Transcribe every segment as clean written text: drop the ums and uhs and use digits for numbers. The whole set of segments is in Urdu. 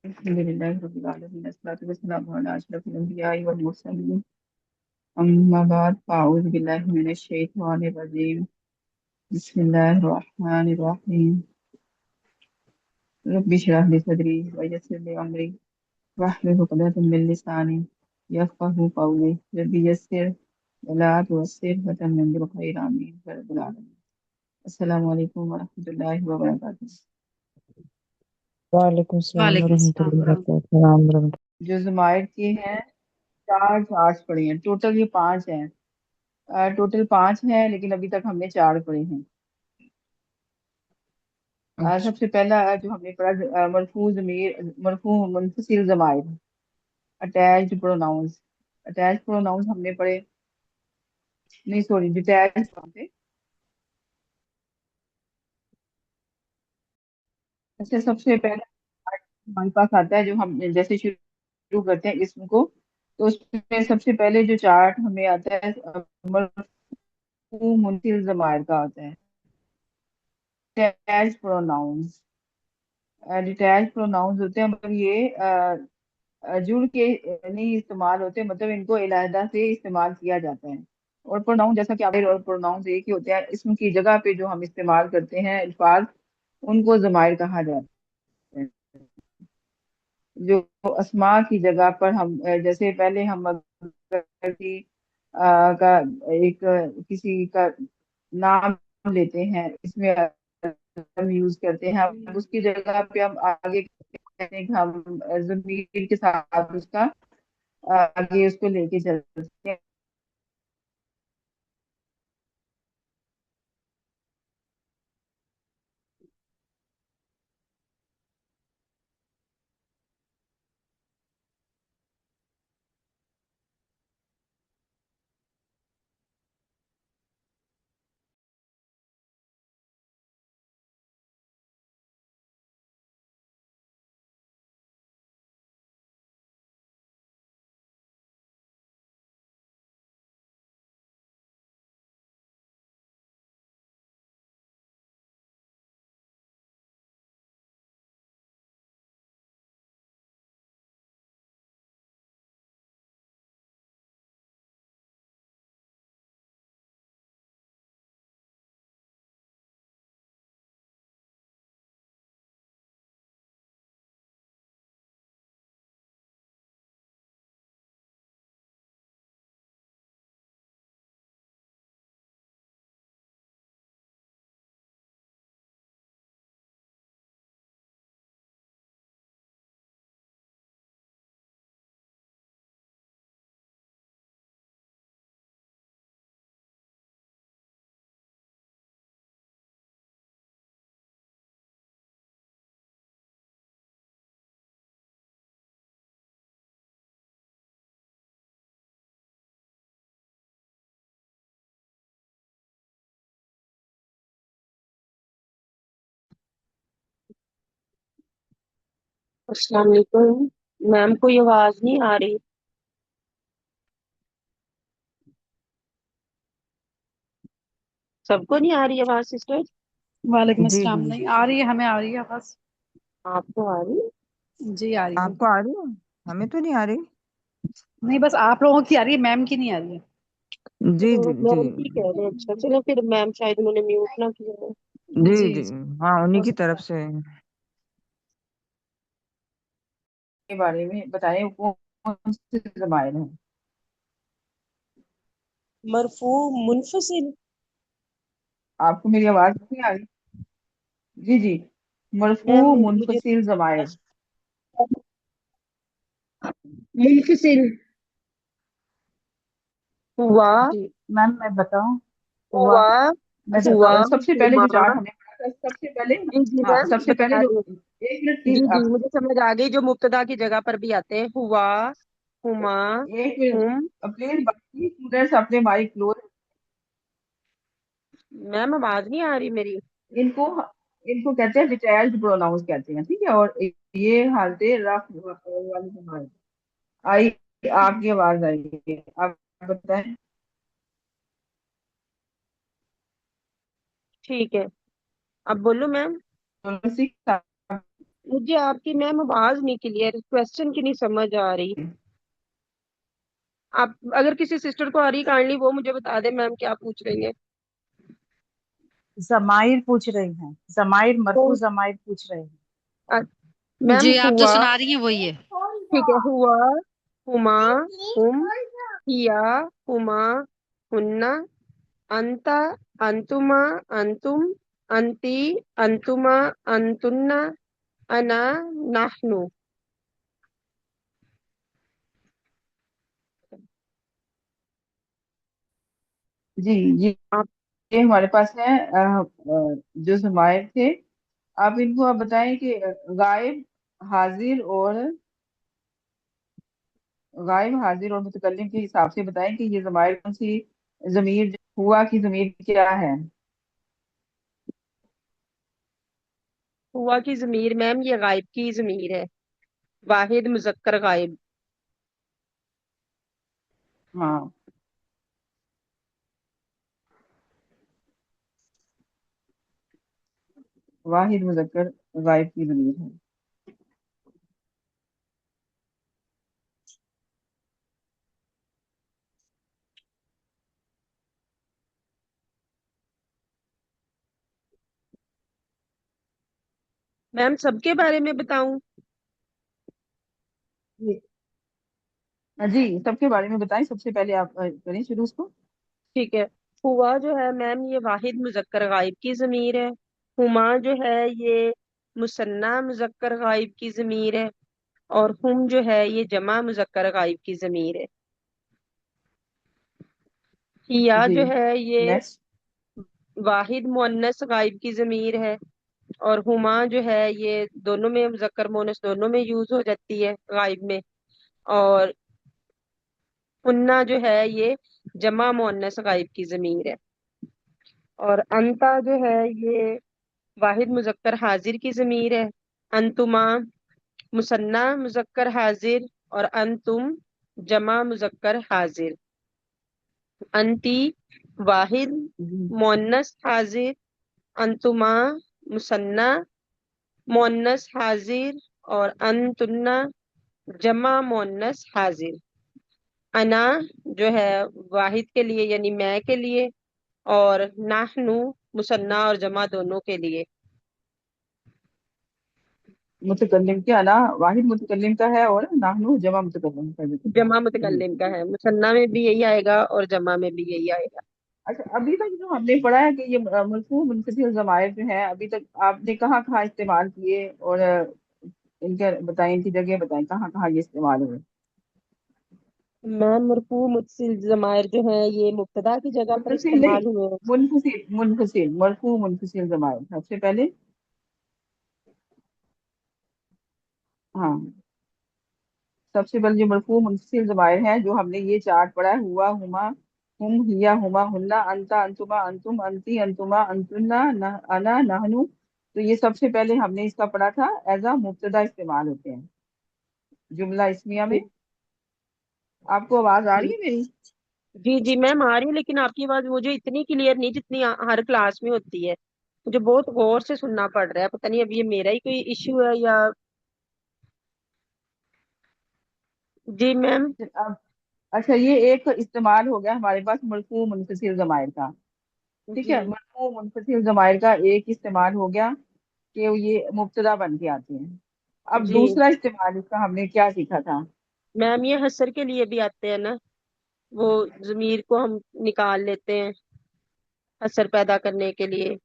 الحمدللہ رب العالمین والصلاة والسلام علی اشرف الانبیاء والمرسلین اما بعد فاعوذ باللہ من الشیطان الرجیم بسم اللہ الرحمن الرحیم رب اشرح لی صدری ویسر لی امری واحلل عقدۃ من لسانی یفقهوا قولی رب یسر ولا تعسر وتمم بالخیر آمین یا رب العالمین۔ السلام علیکم ورحمۃ اللہ وبرکاتہ۔ وعلیکم السلام وعلیکم ورحمۃ السلام اللہ ورحمۃ وبرکاتہ۔ السلام ورحمۃ جو زمائر کی ہیں چار چارج پڑے ہیں، ٹوٹل یہ 5 ہیں، ٹوٹل 5 ہیں لیکن ابھی تک ہم نے 4 پڑھے ہیں۔ اللہ۔ سب سے پہلا جو ہم نے پڑھا مرفوع ضمیر، مرفوع منفصل ضمائر، اٹیچڈ پروناؤنس۔ اٹیچڈ پروناؤنس ہم نے پڑھے، نہیں سوری ڈیٹیچڈ تھے۔ اچھا، سب سے پہلا ہمارے پاس آتا ہے جو ہم جیسے شروع کرتے ہیں اسم کو، تو اس میں سب سے پہلے جو چارٹ ہمیں آتا ہے مرفوع منفصل ضمائر کا ہوتا ہے، اٹیچڈ پروناؤنس۔ ڈیٹیچ پروناؤنس ہوتے ہیں مگر یہ جڑ کے نہیں استعمال ہوتے، مطلب ان کو علیحدہ سے استعمال کیا جاتا ہے۔ اور پروناؤن جیسا کہ اور پروناؤنس ایک ہی ہوتے ہیں، اسم کی جگہ پہ جو ہم استعمال کرتے ہیں الفاظ ان کو ضمائر کہا جاتا ہے۔ جو اسماء کی جگہ پر ہم جیسے پہلے ہم کا ایک کسی کا نام لیتے ہیں، اس میں ہم یوز کرتے ہیں، اب اس کی جگہ پہ ہم آگے کہتے ہیں کہ ہم ضمیر کے ساتھ اس کا آگے اس کو لے کے چلتے ہیں۔ السلام علیکم میم، کوئی آواز نہیں آ رہی؟ سب کو نہیں آ رہی آواز سسٹر؟ وعلیکم جی السلام، جی، نہیں آ رہی ہے، ہمیں آ رہی ہے بس۔ آپ کو آ رہی؟ جی آ رہی ہے، آپ کو آ رہی ہے؟ ہمیں تو نہیں آ رہی۔ نہیں بس آپ لوگوں کی آ رہی ہے، میم کی نہیں آ رہی ہے۔ جی جی جی میم کی کہہ رہے ہیں، اچھا چلو پھر میم شاید انہوں نے میوٹ نہ کیا ہے۔ جی جی جی، جی ہاں انہی ہو کی سکتا طرف ہے۔ سے۔ کے بارے میں بتائیں کون سے ضمائر ہیں؟ مرفوع منفصل، آپ کو میری آواز نہیں آ رہی؟ جی جی، مرفوع میم مجھے منفصل ضمائر۔ منفصل ہوا، جی میم میں بتاؤں، ہوا، ہوا، میں ہوا، سب سے پہلے ہما۔ جو چارٹ ہم نے پڑھا تھا، سب سے پہلے، جی جی ہاں میم سب سے پہلے بتا جو رہی ہوں۔ ایک منٹ جی کی جی مجھے سمجھ آ گئی، جو مبتدا کی جگہ پر بھی آتے ہیں، ہوا، ہما، ایک منٹ ہم۔ پلیز باقی اسٹوڈینٹس اپنے مائک کلوز، میم آواز نہیں آ رہی میری؟ ان کو ان کو کہتے ہیں ڈیٹیلڈ پروناؤنس کہتے ہیں، ٹھیک ہے، اور یہ حالت رفع والی ضمائر۔ آئی آپ کی آواز آئی ہے، آپ بتائیں۔ ٹھیک ہے، اب بولو میم۔ مجھے آپ کی میم آواز نہیں کلیئر، کوشچن کی نہیں سمجھ آ رہی. آپ اگر کسی سسٹر کو آ رہی کائنڈلی وہ مجھے بتا دیں میم کیا پوچھ رہی ہیں. ضمائر پوچھ رہی ہیں، ضمائر مرفوع ضمائر پوچھ رہے ہیں. میم جی آپ جو ہوا، سنا رہی ہیں وہی ہے. ٹھیک ہے، ہوا، ہما، ہم، ہیا، ہما، ہننا، انتا، انتما، انتم، انتی، انتما، انتنا، انا، نحنو. جی جی، آپ یہ ہمارے پاس ہے جو ضمائر تھے. آپ ان کو آپ بتائیں کہ غائب حاضر اور متکلم کے حساب سے بتائیں کہ یہ ضمائر کون سی ضمیر ہوا کی ضمیر کیا ہے. ہوا کی ضمیر میم یہ غائب کی ضمیر ہے، واحد مذکر غائب. ہاں، واحد مذکر غائب کی ضمیر ہے. میم سب کے بارے میں بتاؤں؟ جی سب کے بارے میں بتائیں. سب سے پہلے آپ کریں شروع اس کو. ٹھیک ہے، ہوا جو ہے میم یہ واحد مذکر غائب کی ضمیر ہے. ہما جو ہے یہ مثنی مذکر غائب کی ضمیر ہے. اور ہم جو ہے یہ جمع مذکر غائب کی ضمیر ہے. ہیا جی جو ہے یہ نیکسٹ. واحد مؤنث غائب کی ضمیر ہے. اور ہما جو ہے یہ دونوں میں مذکر مؤنث دونوں میں یوز ہو جاتی ہے غائب میں. اور ہننا جو ہے یہ جمع مؤنث غائب کی ضمیر ہے. اور انتا جو ہے یہ واحد مذکر حاضر کی ضمیر ہے. انتما مثنی مذکر حاضر اور انتم جمع مذکر حاضر. انتی واحد مؤنث حاضر، انتما مثنی مؤنث حاضر اور انتنا جمع مؤنث حاضر. انا جو ہے واحد کے لیے یعنی میں کے لیے، اور نحنو مثنی اور جمع دونوں کے لیے. متکلم کیا نا واحد متکلم کا ہے اور نحنو جمع متکلم کا ذکر ہے. جمع جی متکلم کا ہے، مثنی میں بھی یہی آئے گا اور جمع میں بھی یہی آئے گا. اچھا، ابھی تک جو ہم نے پڑھا ہے کہ یہ مرفوع منفصل ضمائر جو ہیں ابھی تک آپ نے کہاں کہاں استعمال کیے اور ان کا بتائیں، ان کی جگہ بتائیں کہاں کہاں یہ استعمال ہوئے. میں مرفوع متصل ضمائر جو ہیں یہ مبتدا کی جگہ پر متصل نہیں، استعمال ہوئے ہیں. منفصل مرفوع منفصل ضمائر سب سے پہلے. ہاں، سب سے پہلے جو مرفوع منفصل ضمائر ہیں جو ہم نے یہ چارٹ پڑھا ہے، ہوا، ہما، ہم، ہیا، ہما، ہننا، انتا، انتما، انتم، انتی، انتما، انتنا، انا، نحنو. تو یہ سب سے پہلے ہم نے اس کا پڑھا تھا ایز اے مبتدا استعمال ہوتے ہیں جملہ اسمیہ میں. آپ کو آواز آ رہی ہے میری؟ جی جی میم آ رہی ہے، لیکن آپ کی آواز مجھے اتنی کلیئر نہیں جتنی ہر کلاس میں ہوتی ہے. مجھے بہت غور سے سننا پڑ رہا ہے، پتہ نہیں اب یہ میرا ہی کوئی ایشو ہے یا. جی میم. اب اچھا، یہ ایک استعمال ہو گیا ہمارے پاس مرفوع منفصل ضمائر کا. ٹھیک جی ہے، مرفوع منفصل ضمائر کا ایک استعمال ہو گیا کہ یہ مبتدا بن کے آتے ہیں. اب جی دوسرا استعمال اس کا ہم نے کیا سیکھا تھا؟ میم یہ حسر کے لیے بھی آتے ہیں نا، وہ ضمیر کو ہم نکال لیتے ہیں حسر پیدا کرنے کے لیے.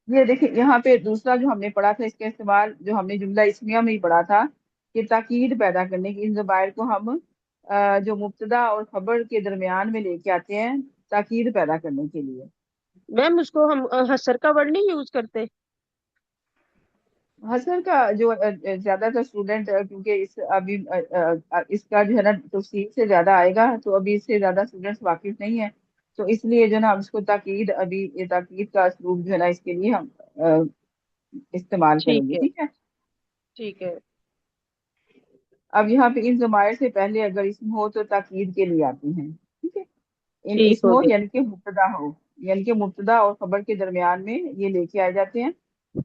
یہ دیکھیں یہاں پہ دوسرا جو ہم نے پڑھا تھا اس کا استعمال جو ہم نے جملہ اسمیہ میں ہی پڑھا تھا کہ تاکید پیدا کرنے کی ان ضمائر کو ہم جو مبتدا اور خبر کے درمیان میں لے کے آتے ہیں تاکید پیدا کرنے کے لیے. میم اس کو ہم حسر کا ورڈ نہیں یوز کرتے. حسن کا جو زیادہ تر اسٹوڈنٹ کیونکہ اس کا جو ہے نا تفصیل سے زیادہ آئے گا تو ابھی اس سے زیادہ اسٹوڈنٹس واقف نہیں ہیں، تو اس لیے جو ہے نا ہم اس کو تاکید ابھی یہ تاکید کا اسلوب جو ہے نا اس کے لیے ہم استعمال کریں ٹھیک گے. ہے، ٹھیک ہے. ٹھیک ہے. اب یہاں پہ ان ضمائر سے پہلے اگر اسم ہو تو تاکید کے لیے آتی ہیں. ٹھیک ہے، ان ٹھیک اسم ہو ہو گیا. یعنی کہ مبتدا ہو، یعنی کہ مبتدا اور خبر کے درمیان میں یہ لے کے آئے جاتے ہیں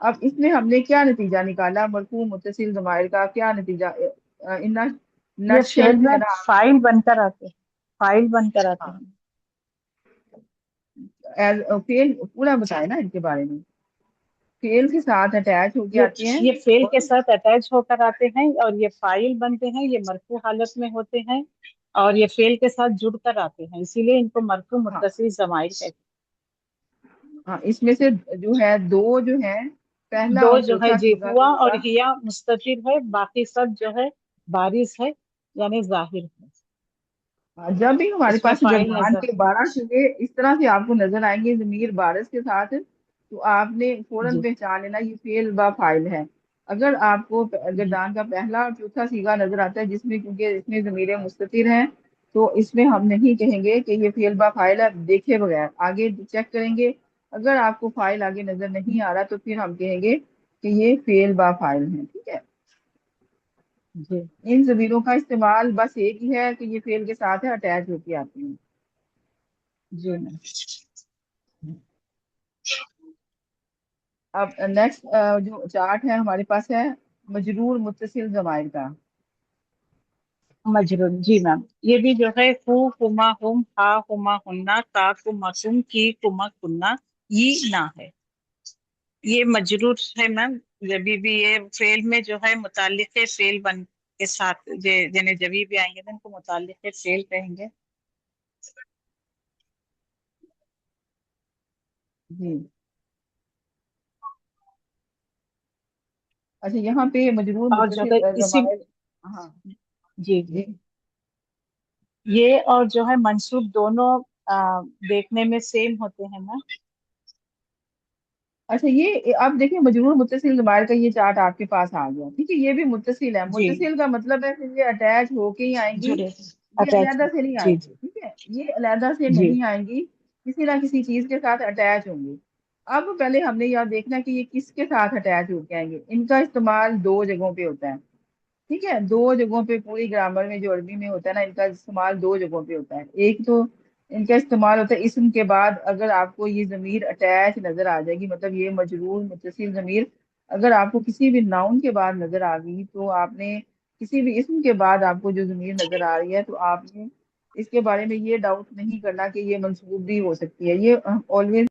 اب اس میں ہم نے کیا نتیجہ نکالا مرفوع متصل ضمائر کا؟ کیا نتیجہ ان یہ نٹ شیل فعل جو میں ہے نا فائل بن کر آتے ہیں، فائل بن کر آتے ہاں، ہیں. فیل پورا بتائے نا ان کے بارے میں. فیل کے ساتھ اٹیچ ہو کے یہ آتے ہیں یہ فعل کے اور ساتھ اٹیچ ہو کر آتے ہیں اور یہ فائل بنتے ہیں، یہ مرفوع حالت میں ہوتے ہیں اور یہ فعل کے ساتھ جڑ کر آتے ہیں، اسی لیے ان کو مرفوع ہاں متصل ضمائر کہتے ہاں اس میں سے جو ہے دو جو ہے ہیں. پہلا دو اور جو ہے چوتھا جی سیغہ ہوا جو اور ہوگا. ہیا مستتر ہے، باقی سب جو ہے بارز ہے یعنی ظاہر ہے، جب بھی ہمارے اس میں پاس فائل گردان نظر. کے 12 شعبے اس طرح سے آپ کو نظر آئیں گے ضمیر بارش کے ساتھ، تو آپ نے فوراً جی پہچان لینا یہ فعل با فاعل ہے. اگر آپ کو جی گردان کا پہلا اور چوتھا سیغہ نظر آتا ہے جس میں کیونکہ اس میں ضمیر مستتر ہیں، تو اس میں ہم نہیں کہیں گے کہ یہ فعل با فاعل ہے دیکھے بغیر، آگے چیک کریں گے. اگر آپ کو فاعل آگے نظر نہیں آ رہا تو پھر ہم کہیں گے کہ یہ فعل با فاعل ہے. ٹھیک ہے. جی ان ضمیروں کا استعمال بس ایک ہی ہے کہ یہ فعل کے ساتھ ہے اٹیچ ہو کے آتے ہیں. جی میم. اب نیکسٹ جو چارٹ ہے ہمارے پاس ہے مجرور متصل ضمائر کا. مجرور جی میم، یہ بھی جو ہے ہو، ہما، ہم، ہا، ہما، ہننا، تا، کما، کم، کی، کما، کننا، یہ نہ ہے. یہ مجرور ہے میم، جبھی بھی یہ فعل میں جو ہے متعلق فعل بن کے ساتھ یعنی جبھی بھی آئیں گے تو ان کو متعلق فعل کہیں گے. جی اچھا یہاں پہ مجرور اور جو متصل ہے اسی ضمائر. ہاں جی جی جی یہ اور جو ہے منصوب دونوں دیکھنے میں سیم ہوتے ہیں نا. اچھا یہ اب دیکھیں مجرور متصل ضمائر کا یہ چارٹ آپ کے پاس آ گیا. ٹھیک ہے. یہ بھی متصل ہے. جی متصل کا مطلب ہے کہ یہ اٹیچ ہو کے ہی آئیں گی، جڑے یہ اٹیچ. علیحدہ سے نہیں آئیں جی گی. جی ٹھیک ہے. یہ علیحدہ سے جی نہیں آئیں گی، کسی نہ کسی چیز کے ساتھ اٹیچ ہوں گی. اب پہلے ہم نے یاد دیکھنا کہ یہ کس کے ساتھ اٹیچ ہو کے آئیں گے. ان کا استعمال دو جگہوں پہ ہوتا ہے. ٹھیک ہے. دو جگہوں پہ پوری گرامر میں جو عربی میں ہوتا ہے نا ان کا استعمال دو جگہوں پہ ہوتا ہے. ایک تو ان کا استعمال ہوتا ہے اسم کے بعد اگر آپ کو یہ ضمیر اٹیچ نظر آ جائے گی، مطلب یہ مجرور متصل ضمیر اگر آپ کو کسی بھی ناؤن کے بعد نظر آ گئی تو آپ نے کسی بھی اسم کے بعد آپ کو جو ضمیر نظر آ رہی ہے تو آپ نے اس کے بارے میں یہ ڈاؤٹ نہیں کرنا کہ یہ منصوب بھی ہو سکتی ہے. یہ آلویز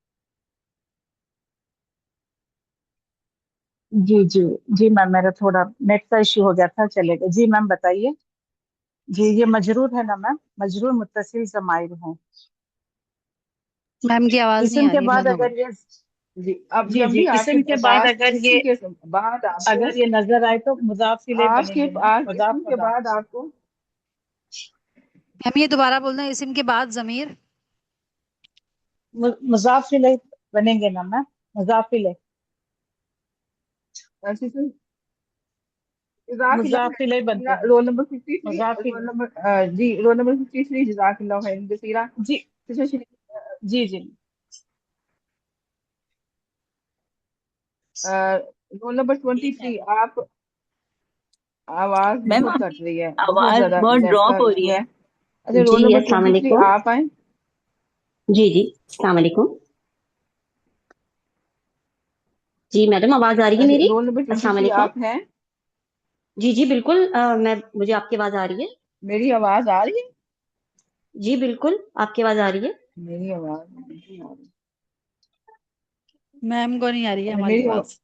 جی جی جی میم، میرا تھوڑا نیٹ کا ایشو ہو گیا تھا، چلے گا. جی میم بتائیے. جی یہ مجرور ہے نا میم، مجرور متصل ضمائر ہیں. میم کی آواز نہیں اسم آ کے رہی ہے بعد مدھو. اگر یہ جی اب جی جب جی بھی آپ کے اسم کے بعد پاس اگر اسم یہ کے بعد آپ کو اگر یہ نظر آئے تو مضاف الیہ آپ بنیں کے گے نا، پاس مضاف اسم کے مضاف. بعد آپ کو میم یہ دوبارہ بولنا، اسم کے بعد ضمیر. مضاف الیہ بنیں گے نا میم، مضاف الیہ. جزاک اللہ مضاف الیہ بنتے خیر. ہیں، رول نمبر 53. مضاف رول الیہ. نمبر جی رول نمبر 53 جزاک اللہ خیر کثیرہ. جی جی جی رول نمبر 23 آپ آواز میم بہت آپ کٹ کی رہی ہے، بہت آواز زیادہ بہت نیٹ کا ڈراپ ہو ایشو رہی ہے. ہے. اچھا رول جی نمبر السلام 23 علیکم. آپ آئیں. جی جی السلام علیکم. جی میڈم آواز آ رہی ہے اچھا میری؟ رول نمبر السلام 23 علیکم. آپ ہیں. جی جی بالکل، مجھے آپ کی آواز آ رہی ہے. میری آواز آ رہی ہے؟ جی بالکل آپ کی آواز آ رہی ہے. میری آواز نہیں آ رہی. میم کو نہیں آ رہی ہے اچھا ہماری آواز.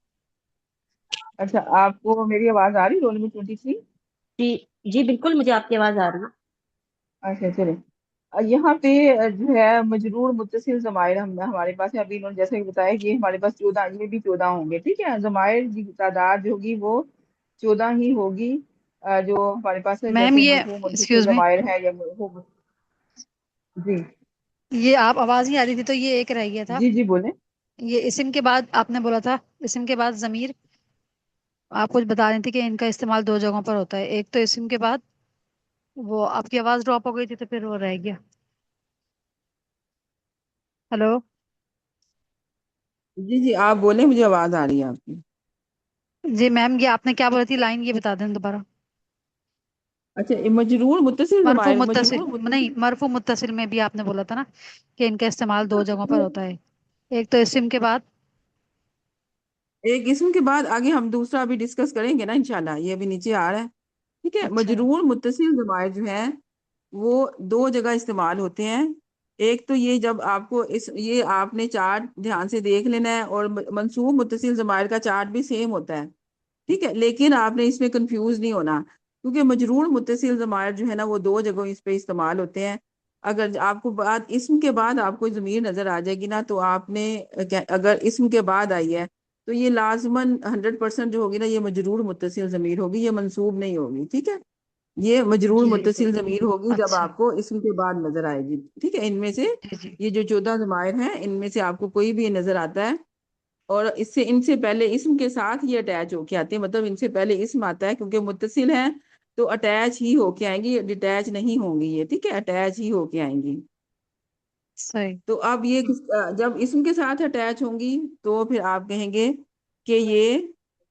اچھا آپ کو میری آواز آ رہی ہے رول نمبر 23؟ جی جی بالکل مجھے آپ کی آواز آ رہی ہے. اچھا چلیں. یہاں پہ جو ہے مجرور متصل ضمائر ہمارے پاس ہے. ابھی انہوں نے جیسے کہ بتایا کہ ہمارے پاس 14 یہ بھی 14 ہوں گے. ٹھیک ہے. ضمائر کی تعداد جو ہوگی وہ 14 ہی ہوگی جو ہمارے پاس ہے. میم جیسے یہ مرفوع متصل ایکسکیوز می، ضمائر ہے یا مرفوع. جی یہ آپ آواز نہیں آ رہی تھی تو یہ ایک رہ گیا تھا. جی جی بولیں. یہ اسم کے بعد آپ نے بولا تھا، اسم کے بعد ضمیر. آپ کچھ بتا رہی تھی کہ ان کا استعمال دو جگہوں پر ہوتا ہے. ایک تو اسم کے بعد، وہ آپ کی آواز ڈراپ ہو گئی تھی تو پھر وہ رہ گیا. ہلو. جی جی آپ بولیں مجھے آواز آ رہی ہے آپ کی. جی میم یہ آپ نے کیا بولی تھی لائن، یہ بتا دیں دوبارہ. اچھا یہ مجرور متصل مرفوع ضمائر متصل مجرور نہیں، متصل. مرفوع متصل میں بھی آپ نے بولا تھا نا، کہ ان کا استعمال دو جگہوں پر ہوتا ہے. ایک تو اسم کے بعد، ایک اسم کے بعد آگے ہم دوسرا بھی ڈسکس کریں گے نا انشاءاللہ، یہ بھی نیچے آ رہا ہے، ٹھیک ہے۔ اچھا مجرور متصل ضمائر جو ہیں وہ دو جگہ استعمال ہوتے ہیں۔ ایک تو یہ جب آپ کو یہ آپ نے چارٹ دھیان سے دیکھ لینا ہے، اور منصوب متصل ضمائر کا چارٹ بھی سیم ہوتا ہے، ٹھیک ہے، لیکن آپ نے اس میں کنفیوز نہیں ہونا، کیونکہ مجرور متصل ضمائر جو ہے نا وہ دو جگہوں اس پہ استعمال ہوتے ہیں۔ اگر آپ کو اسم کے بعد آپ کو ضمیر نظر آ جائے گی نا، تو آپ نے اگر اسم کے بعد آئی ہے تو یہ لازماً 100% جو ہوگی نا، یہ مجرور متصل ضمیر ہوگی، یہ منصوب نہیں ہوگی، ٹھیک ہے۔ یہ مجرور جی بالکل متصل ضمیر ہوگی جب اچھا، آپ کو اسم کے بعد نظر آئے گی، ٹھیک ہے۔ ان میں سے جی جی یہ جو 14 ضمائر ہیں، ان میں سے آپ کو کوئی بھی نظر آتا ہے اور ان سے پہلے اسم کے ساتھ یہ اٹیچ ہو کے آتے ہیں، مطلب ان سے پہلے اسم آتا ہے، کیونکہ متصل ہیں تو اٹیچ ہی ہو کے آئیں گی، ڈیٹیچ نہیں ہوں گی یہ، ٹھیک ہے، اٹیچ ہی ہو کے آئیں گی۔ صحیح، تو اب یہ جب اسم کے ساتھ اٹیچ ہوں گی تو پھر آپ کہیں گے کہ یہ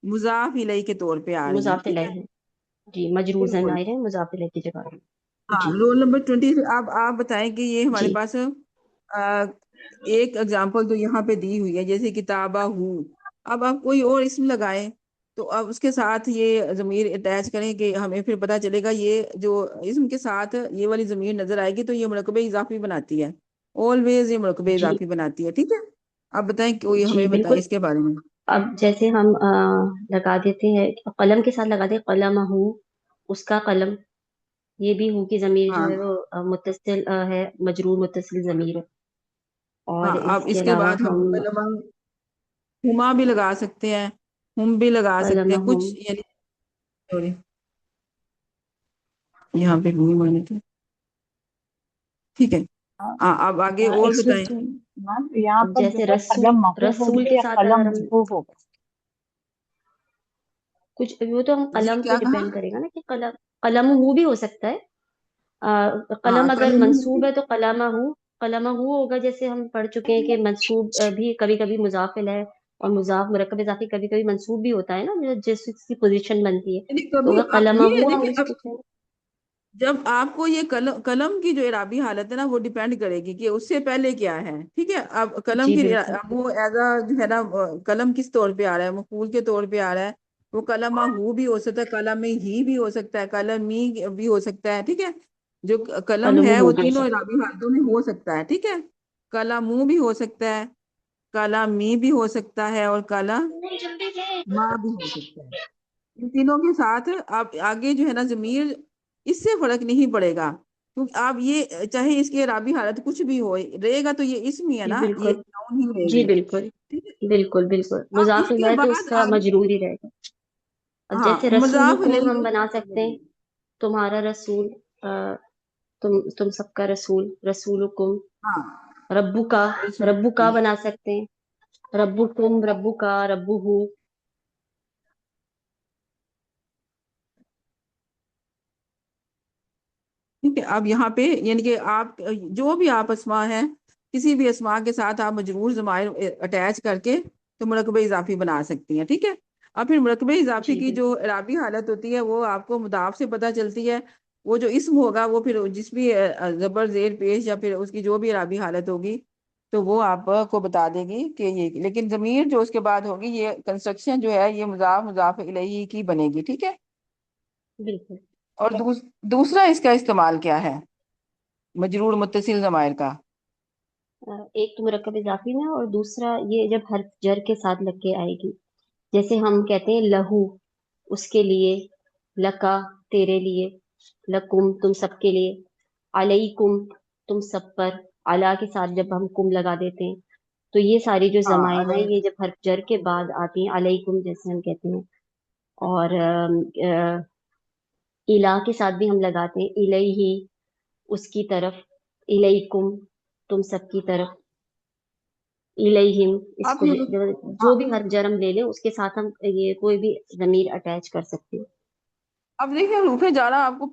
مضاف الیہ کے طور پہ آ رہی ہیں، مضاف ٹھیک ہے، الیہ ہے، جی مجرور بالکل۔ ضمائر ہے مضاف الیہ کی جگہ۔ ہاں، جی رول نمبر 20 اب آپ بتائیں کہ یہ ہمارے جی پاس ایک اگزامپل تو یہاں پہ دی ہوئی ہے، جیسے کتابہ ہوں، اب آپ کوئی اور اسم لگائیں تو اب اس کے ساتھ یہ ضمیر اٹیچ کریں کہ ہمیں پھر پتہ چلے گا یہ جو اسم کے ساتھ یہ والی ضمیر نظر آئے گی تو یہ مرکبہ اضافی بناتی ہے، آلویز یہ مرکبہ جی اضافی بناتی ہے، ٹھیک ہے۔ اب بتائیں کوئی جی ہمیں بتائیں بالکل۔ اس کے بارے میں۔ اب جیسے ہم لگا دیتے ہیں قلم کے ساتھ لگا دیں قلم ہوں، اس کا قلم، یہ بھی ہوں کی ضمیر جو ہاں ہے وہ متصل ہے، مجرور متصل ضمیر ہے۔ ہاں، اور اب اس کے اس کے علاوہ بعد ہم ہم کلمہ ہما بھی لگا سکتے ہیں، ہم بھی لگا سکتے قلم ہیں ہوں، کچھ، یعنی سوری یہاں پہ نہیں مانے تھے، ٹھیک ہے۔ ہاں، اب آگے اور بتائیں۔ ایکسکیوز میم، یہاں اب پر جو جیسے ہے رسول، قلم محفوظ رسول ہوگا کے یا ساتھ قلم اگر ہم محفوظ ہوگا؟ کچھ، وہ تو ہم جی قلم پہ کیا کہا؟ ڈیپینڈ کرے گا نا کہ قلم، قلم ہو بھی ہو سکتا ہے، ہاں، قلم اگر قلم منصوب ہے تو قلم ہو، قلم ہو ہوگا، جیسے ہم پڑھ چکے ہیں کہ منصوب بھی کبھی کبھی مضاف ہے، اور مضاف مرکب اضافی کبھی کبھی منصوب بھی ہوتا ہے نا، جس کی پوزیشن بنتی ہے، یعنی تو کبھی اگر اب قلم یہ ہے ہو نا ہم کہ اس اب کو کہیں۔ جب آپ کو یہ قلم کی جو اعرابی حالت ہے نا وہ ڈیپینڈ کرے گی کہ اس سے پہلے کیا ہے، ٹھیک ہے۔ اب قلم جی کی بالکل اب وہ ایز جو ہے نا قلم کس طور پہ آ رہا ہے، مفعول کے طور پہ آ رہا ہے، وہ قلم ہو بھی ہو سکتا ہے، قلم ہی بھی ہو سکتا ہے، قلم می بھی ہو سکتا ہے، ٹھیک ہے۔ جو قلم قلم ہے ہو وہ بھی ہو تینوں سکتا اعرابی حالتوں میں ہو سکتا ہے، ٹھیک ہے۔ قلم بھی ہو سکتا ہے، قلم می بھی ہو سکتا ہے، اور قلم ماں بھی ہو سکتا ہے۔ ان تینوں کے ساتھ آپ آگے جو ہے نا ضمیر اس سے فرق نہیں پڑے گا، کیونکہ آپ یہ چاہے اس کی اعرابی حالت کچھ بھی ہو رہے گا تو یہ اسم ہی ہے جی نا، یہ بالکل، ناؤن ہی رہے جی گی، بالکل، ٹھیک ہے۔ بالکل بالکل اب مضاف اس کے ہے تو اس بعد کا آگے مجرور ہی رہے گا۔ اب ہاں جیسے مضاف رسولکم الیہ ہم کے بنا ساتھ سکتے ہیں تمہارا رسول، تم سب کا رسول، رسولکم، ہاں ربو کا، رسول، ربو کا بنا سکتے ہیں، ربکم، ربو کا، ربو، ٹھیک ہے۔ اب یہاں پہ یعنی کہ آپ جو بھی آپ اسماء ہیں، کسی بھی اسماء کے ساتھ آپ مجرور ضمائر اٹیچ کر کے تو مرکبہ اضافی بنا سکتی ہیں، ٹھیک ہے۔ اب پھر مرکبہ اضافی جی کی جو بالکل، اعرابی حالت ہوتی ہے وہ آپ کو مضاف سے پتہ چلتی ہے، وہ جو اسم ہوگا وہ پھر جس بھی زبر زیر پیش یا پھر اس کی جو بھی اعرابی حالت ہوگی تو وہ آپ کو بتا دے گی کہ یہ، لیکن ضمیر جو اس کے بعد ہوگی یہ کنسٹرکشن جو ہے یہ مضاف الیہ کی بنے گی، ٹھیک ہے۔ بالکل۔ اور دوسرا اس کا استعمال کیا ہے مجرور متصل ضمائر کا؟ ایک تو مرکب اضافی میں، اور دوسرا یہ جب حرف جر کے ساتھ لگ کے آئے گی، جیسے ہم کہتے ہیں لہو، اس کے لیے، لکا، تیرے لیے، لکم، تم سب کے لیے، علیکم، تم سب پر، علا کے ساتھ جب ہم کم لگا دیتے ہیں، تو یہ ساری جو ہاں ضمائر ہیں علیہ، یہ جب حرف جر کے بعد آتی ہیں، علیکم جیسے ہم کہتے ہیں، اور الہ کے ساتھ بھی ہم لگاتے ہیں، الیہ، اس کی طرف، الیکم، تم سب کی طرف، الیہم، اس اب کو یہ جو ہاں بھی حرف جر ہم لے لیں اس کے ساتھ ہم یہ کوئی بھی ضمیر اٹیچ کر سکتے ہیں۔ اب دیکھیں حروف جارہ آپ کو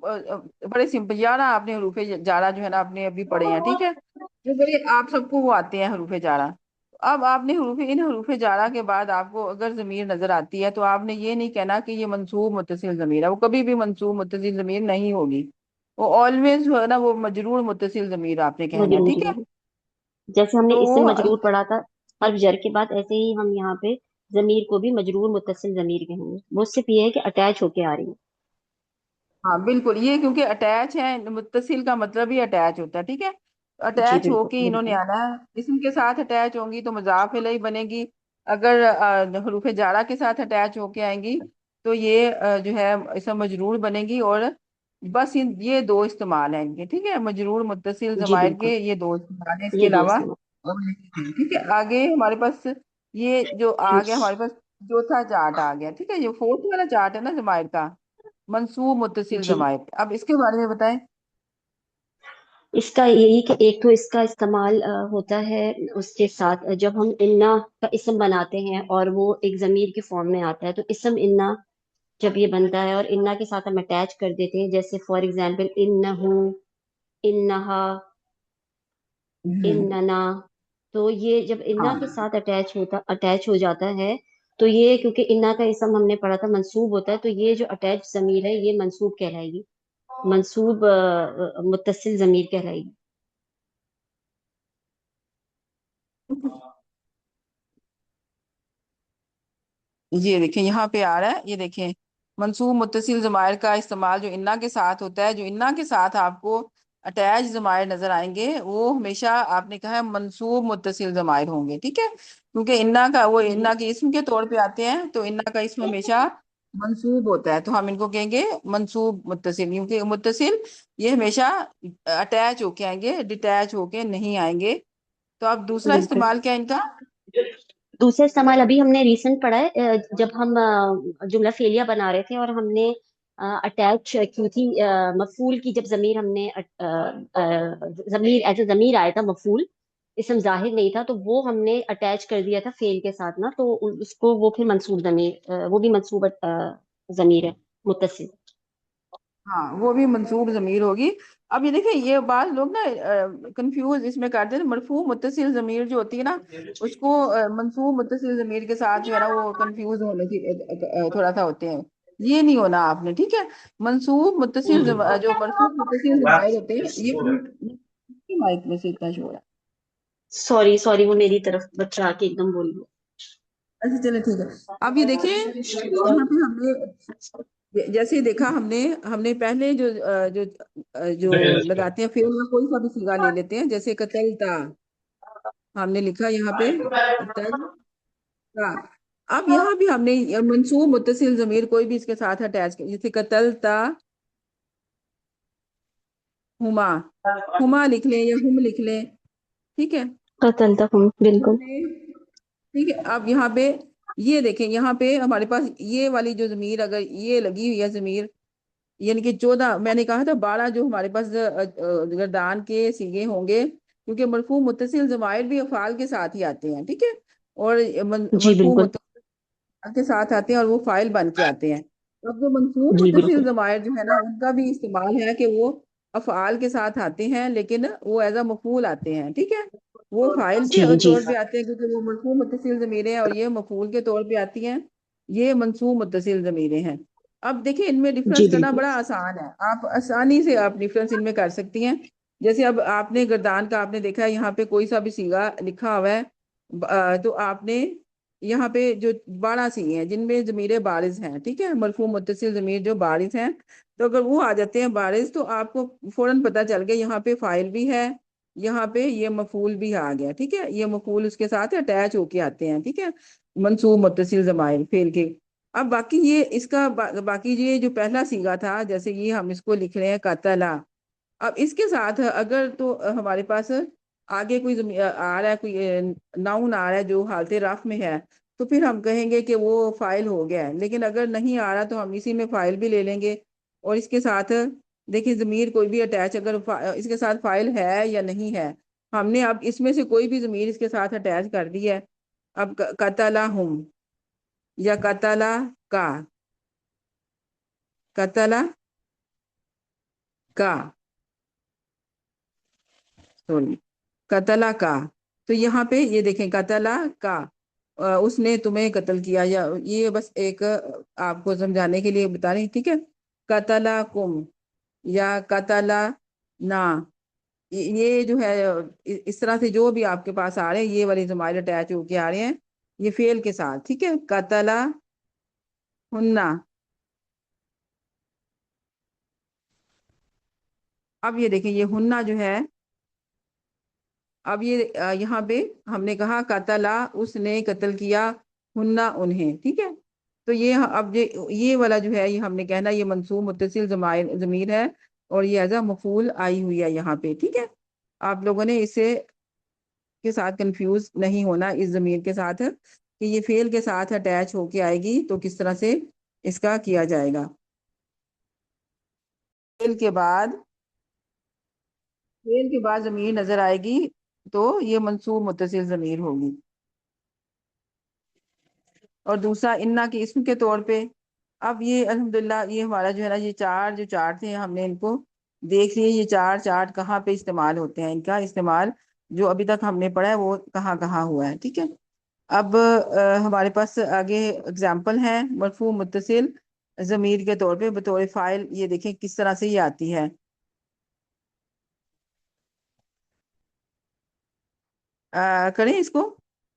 بڑے سمپل، یارہ آپ نے حروف جارہ جو ہے نا آپ نے ابھی پڑھے ہیں، ٹھیک ہے، جو بڑے آپ سب کو وہ آتے ہیں حروف جارہ۔ اب آپ نے ان حروف جارہ کے بعد آپ کو اگر ضمیر نظر آتی ہے تو آپ نے یہ نہیں کہنا کہ یہ منصوب متصل ضمیر ہے، وہ کبھی بھی منصوب متصل ضمیر نہیں ہوگی، وہ آلویز جو ہے نا وہ مجرور متصل ضمیر آپ نے کہنا ہے، مجرور ٹھیک ہے۔ جیسے ہم نے تو اسم مجرور پڑھا تھا حرف جر کے بعد، ایسے ہی ہم یہاں پہ ضمیر کو بھی مجرور متصل ضمیر کہیں گے، وہ صرف یہ ہے کہ اٹیچ ہو کے آ رہی ہے۔ ہاں بالکل، یہ کیونکہ اٹیچ ہے، متصل کا مطلب ہی اٹیچ ہوتا ہے، ٹھیک ہے، جی اٹیچ ہو بالکل کے انہوں نے بالکل آنا ہے، اسم کے ساتھ اٹیچ ہوں گی تو مضاف الیہ بنے گی، اگر حروف جارہ کے ساتھ اٹیچ ہو کے آئیں گی تو یہ جو ہے اسم مجرور بنے گی، اور بس یہ دو استعمال ہیں ان کے، ٹھیک ہے، مجرور متصل جی ضمائر بالکل، کے یہ دو استعمال ہیں، اس کے یہ علاوہ دوست ہیں۔ اور نہیں ہیں، ٹھیک ہے۔ آگے ہمارے پاس یہ جو آ گیا ہمارے پاس چوتھا چارٹ آ گیا، ٹھیک ہے، یہ فورتھ والا چارٹ ہے نا ضمائر کا، منصوب متصل جی، ضمائر، اب اس کے بارے میں بتائیں۔ اس کا یہی کہ ایک تو اس کا استعمال ہوتا ہے اس کے ساتھ جب ہم انا کا اسم بناتے ہیں اور وہ ایک ضمیر کی فارم میں آتا ہے، تو اسم انا جب یہ بنتا ہے اور انا کے ساتھ ہم اٹیچ کر دیتے ہیں، جیسے فار ایگزامپل انہو، انہا، ہوں، اننا، تو یہ جب انا ہاں کے ساتھ اٹیچ ہو جاتا ہے، تو یہ کیونکہ انا کا اسم ہم نے پڑھا تھا منصوب ہوتا ہے، تو یہ جو اٹیچ ضمیر ہے یہ منصوب کہلائے گی، منصوب متصل ضمیر کہلائے گی۔ یہ دیکھیں یہاں پہ آ رہا ہے، یہ دیکھیں منصوب متصل ضمائر کا استعمال جو انا کے ساتھ ہوتا ہے، جو انا کے ساتھ آپ کو اٹیچ ضمائر نظر آئیں گے وہ ہمیشہ آپ نے کہا ہے منصوب متصل ضمائر ہوں گے، ٹھیک ہے، کیونکہ انا کا وہ انا کے اسم کے طور پہ آتے ہیں، تو انا کا اسم ہمیشہ منصوب ہوتا ہے، تو ہم ان کو کہیں گے منصوب متصل، کیونکہ متصل یہ ہمیشہ اٹیچ ہو کے آئیں گے، ڈیٹیچ ہو کے نہیں آئیں گے۔ تو اب دوسرا بالکل، استعمال کیا ہے ان کا؟ دوسرا استعمال ابھی ہم نے ریسنٹ پڑھا ہے، جب ہم جملہ فعلیہ بنا رہے تھے اور ہم نے اٹیچ کی تھی مفعول کی، جب ضمیر ہم نے ضمیر ایز اے ضمیر آیا تھا، مفعول اسم ظاہر نہیں تھا، تو وہ ہم نے اٹیچ کر دیا تھا فعل کے ساتھ نا، تو اس کو وہ پھر منصوب ضمیر، وہ بھی منصوب ضمیر ہے متصل۔ ہاں وہ بھی منصوب ضمیر ہوگی۔ اب یہ دیکھیں یہ بعض لوگ نا کنفیوز اس میں کرتے ہیں، مرفوع متصل ضمیر جو ہوتی ہے نا اس کو منصوب متصل ضمیر کے ساتھ جو ہے نا وہ کنفیوز ہونے کی تھوڑا سا ہوتے ہیں، یہ نہیں ہونا آپ نے، ٹھیک ہے، منصوب متصل جو مرفوع متصل ضمائر ہوتے ہیں یہ مائک میں سے اتنا شور ہے۔ سوری سوری، وہ میری طرف بچہ آ کے ایک دم بول اچھا چلے ٹھیک ہے۔ اب یہ دیکھیں یہاں پہ ہم نے جیسے دیکھا ہم نے پہلے جو جو لگاتے ہیں فعل میں کوئی سا بھی صیغہ لے لیتے ہیں، جیسے قتلتا ہم نے لکھا یہاں پہ قتلتا، اب یہاں بھی ہم نے منصوب متصل ضمیر کوئی بھی اس کے ساتھ اٹیچ کیا، جیسے قتلتا ہما، ہما لکھ لیں یا ہم لکھ لیں، ٹھیک ہے، قتل تک ہوں بالکل۔ ٹھیک ہے۔ اب یہاں پہ یہ دیکھیں یہاں پہ ہمارے پاس یہ والی جو ضمیر اگر یہ لگی ہوئی ہے ضمیر، یعنی کہ 14 میں نے کہا تھا 12 جو ہمارے پاس گردان کے صیغے ہوں گے، کیونکہ مرفوع متصل ضمائر بھی افعال کے ساتھ ہی آتے ہیں، ٹھیک ہے، اور جی مرفوع بالکل، متصل کے ساتھ آتے ہیں اور وہ فاعل بن کے آتے ہیں۔ اب جو منصوب جی متصل بالکل، ضمائر جو ہے نا ان کا بھی استعمال ہے کہ وہ افعال کے ساتھ آتے ہیں لیکن وہ ایز اے مفعول آتے ہیں، ٹھیک ہے، وہ فاعل کے جی جی طور پہ آتے ہیں کیونکہ وہ مرفوع متصل ضمیریں ہیں، اور یہ مفعول کے طور پہ آتی ہیں، یہ منصوب متصل ضمیریں ہیں۔ اب دیکھیں ان میں جی ڈفرنس کرنا بالکل، بڑا آسان ہے، آپ آسانی سے آپ ڈفرنس ان میں کر سکتی ہیں۔ جیسے اب آپ نے گردان کا آپ نے دیکھا ہے یہاں پہ کوئی سا بھی صیغہ لکھا ہوا ہے، تو آپ نے یہاں پہ جو 12 صیغے ہیں جن میں ضمیر بارز ہیں، ٹھیک ہے، مرفوع متصل ضمیر جو بارز ہیں، تو اگر وہ آ جاتے ہیں بارز تو آپ کو فوراً پتہ چل گیا یہاں پہ فاعل بھی ہے، یہاں پہ یہ مفعول بھی آ گیا، ٹھیک ہے، یہ مفعول اس کے ساتھ اٹیچ ہو کے آتے ہیں، ٹھیک ہے، منصوب متصل ضمائر فعل کے۔ اب باقی یہ اس کا باقی یہ جو پہلا صیغہ تھا جیسے یہ ہم اس کو لکھ رہے ہیں قتلا، اب اس کے ساتھ اگر تو ہمارے پاس آگے کوئی آ رہا ہے، کوئی ناؤن آ رہا ہے جو حالت رفع میں ہے، تو پھر ہم کہیں گے کہ وہ فاعل ہو گیا ہے، لیکن اگر نہیں آ رہا تو ہم اسی میں فاعل بھی لے لیں گے، اور اس کے ساتھ دیکھیں ضمیر کوئی بھی اٹیچ اگر اس کے ساتھ فاعل ہے یا نہیں ہے، ہم نے اب اس میں سے کوئی بھی ضمیر اس کے ساتھ اٹیچ کر دی ہے، اب قتلہم یا قتلا کا، قتلا کا، سوری قتلا کا، تو یہاں پہ یہ دیکھیں قتلا کا، اس نے تمہیں قتل کیا، یا یہ بس ایک آپ کو سمجھانے کے لیے بتا رہی، ٹھیک ہے، قتلا کم یا قتلا نا، یہ جو ہے اس طرح سے جو بھی آپ کے پاس آ رہے ہیں یہ والے ضمائر اٹیچ ہو کے آ رہے ہیں، یہ فعل کے ساتھ، ٹھیک ہے، قتلا ہننا. اب یہ دیکھیں، یہ ہننا جو ہے، اب یہ یہاں پہ ہم نے کہا قتلا، اس نے قتل کیا، ہننا انہیں، ٹھیک ہے. تو یہ اب یہ والا جو ہے، یہ ہم نے کہنا یہ منصوب متصل ضمیر ہے، اور یہ ایز اے مفعول آئی ہوئی ہے یہاں پہ، ٹھیک ہے. آپ لوگوں نے اسے کے ساتھ کنفیوز نہیں ہونا اس ضمیر کے ساتھ، کہ یہ فعل کے ساتھ اٹیچ ہو کے آئے گی تو کس طرح سے اس کا کیا جائے گا. فعل کے بعد ضمیر نظر آئے گی تو یہ منصوب متصل ضمیر ہوگی. اور دوسرا انا کے اسم کے طور پہ، اب یہ الحمدللہ یہ ہمارا جو ہے نا، یہ جو چار تھے، ہم نے ان کو دیکھ لیے، یہ چارٹ کہاں پہ استعمال ہوتے ہیں، ان کا استعمال جو ابھی تک ہم نے پڑھا ہے وہ کہاں کہاں ہوا ہے، ٹھیک ہے. اب ہمارے پاس آگے اگزامپل ہے مرفوع متصل ضمیر کے طور پہ بطور فاعل. یہ دیکھیں کس طرح سے یہ آتی ہے. کریں اس کو،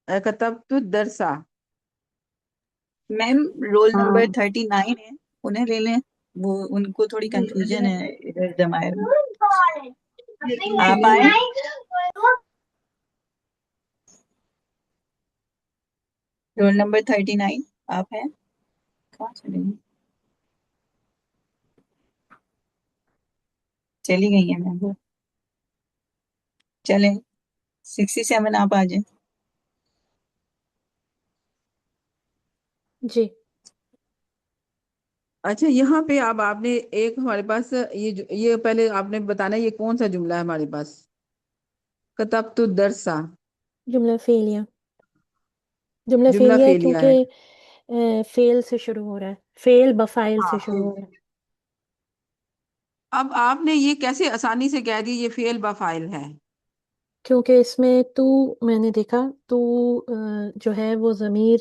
کتبت الدرسا. میم رول ہاں نمبر 39 ہے، انہیں لے لیں، وہ ان کو تھوڑی کنفیوژن ہے ادھر ضمائر میں. آپ آئیں، رول نمبر 39 آپ ہیں، کہاں چلے گئی؟ چلی گئی ہیں میم وہ. چلیں 67 آپ آ جائیں. جی اچھا، یہاں پہ اب آپ نے ایک ہمارے پاس یہ پہلے آپ نے بتانا یہ کون سا جملہ ہے ہمارے پاس. کتبت الدرسا جملہ فعلیہ، جملہ جملہ فعلیہ ہے فعلیہ ہے. کیونکہ فعل سے شروع ہو رہا ہے، فعل بفاعل ہاں، سے شروع ہو رہا ہے. اب آپ نے یہ کیسے آسانی سے کہہ دی یہ فعل بفاعل ہے؟ کیونکہ اس میں تو میں نے دیکھا تو جو ہے وہ ضمیر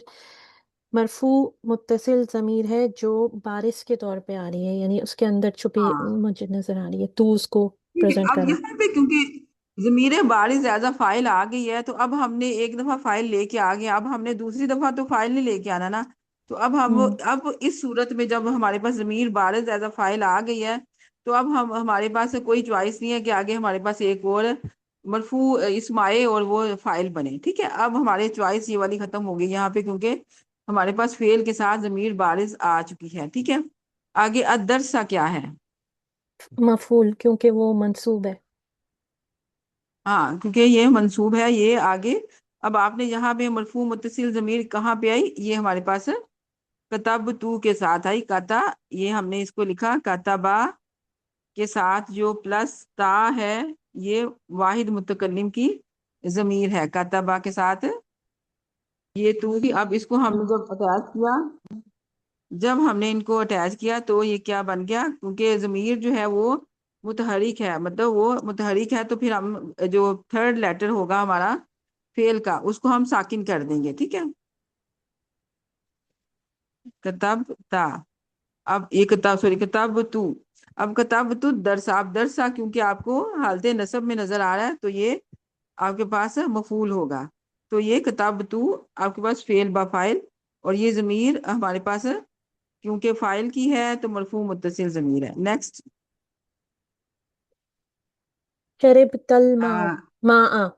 مرفوع متصل ضمیر ہے جو بارش کے طور پہ آ رہی ہے، یعنی اس کے اندر چھپی ہاں، مجھے نظر آ رہی ہے، تو اس کو ٹھیک ہے. پریزنٹ اب کر رہا ہے. یہاں پہ کیونکہ ضمیر بارز ایز اے فائل آ گئی ہے، تو اب ہم نے ایک دفعہ فائل لے کے آ گئے، اب ہم نے دوسری دفعہ تو فائل نہیں لے کے آنا نا. تو اب اس صورت میں جب ہمارے پاس ضمیر بارز ایز اے فائل آ گئی ہے، تو اب ہمارے پاس کوئی چوائس نہیں ہے کہ آگے ہمارے پاس ایک اور مرفوع اسم آئے اور وہ فائل بنے، ٹھیک ہے. اب ہمارے چوائس یہ والی ختم ہو گئی یہاں پہ، کیونکہ ہمارے پاس فعل کے ساتھ ضمیر بارز آ چکی ہے، ٹھیک ہے. آگے الدرسہ کیا ہے؟ مفعول، کیونکہ وہ منصوب ہے. ہاں، کیونکہ یہ منصوب ہے، یہ آگے. اب آپ نے یہاں پہ مرفوع متصل ضمیر کہاں پہ آئی؟ یہ ہمارے پاس کتب تو کے ساتھ آئی. کاتا، یہ ہم نے اس کو لکھا کاتبا کے ساتھ جو پلس تا ہے، یہ واحد متکلم کی ضمیر ہے. کاتبا کے ساتھ یہ تو بھی، اب اس کو ہم نے جب اٹیچ کیا، تو یہ کیا بن گیا؟ کیونکہ ضمیر جو ہے وہ متحرک ہے، مطلب وہ متحرک ہے، تو پھر ہم جو تھرڈ لیٹر ہوگا ہمارا فعل کا، اس کو ہم ساکن کر دیں گے، ٹھیک ہے. کتب تا، اب یہ کتاب تو، اب کتاب تو درسا، اب درسا کیونکہ آپ کو حالت نصب میں نظر آ رہا ہے تو یہ آپ کے پاس مفعول ہوگا. تو یہ کتاب تو آپ کے پاس فعل با فاعل، اور یہ ضمیر ہمارے پاس کیونکہ فاعل کی ہے تو مرفوع متصل ضمیر ہے. نیکسٹ. شربت الماء، ماء،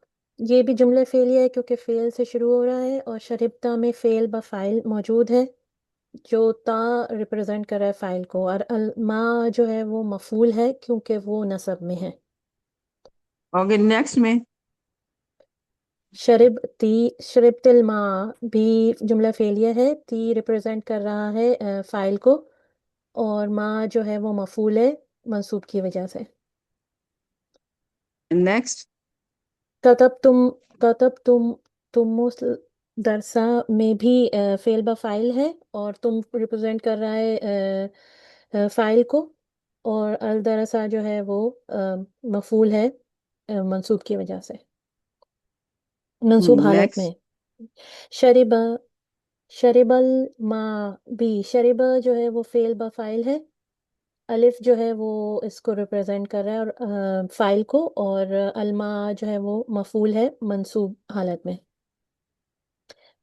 یہ بھی جملہ فعلیہ ہے کیونکہ فعل سے شروع ہو رہا ہے، اور شربتا میں فعل بفاعل موجود ہے جو تا ریپرزینٹ کر رہا ہے فاعل کو، اور الماء جو ہے وہ مفعول ہے کیونکہ وہ نصب میں ہے. اوکے، نیکسٹ میں شربت الماء بھی جملہ فعلیہ ہے، تی ریپرزینٹ کر رہا ہے فاعل کو، اور ما جو ہے وہ مفعول ہے منصوب کی وجہ سے. نیکسٹ. تم درسا میں بھی فعل بفاعل ہے، اور تم ریپرزینٹ کر رہا ہے فاعل کو، اور الدرسا جو ہے وہ مفعول ہے منصوب کی وجہ سے، منصوب حالت میں. نیکسٹ. شرب شرب الماء بھی، شرب جو ہے وہ فعل بفاعل ہے، الف جو ہے وہ اس کو ریپرزینٹ کر رہا ہے اور فاعل کو، اور الماء جو ہے وہ مفعول ہے منصوب حالت میں.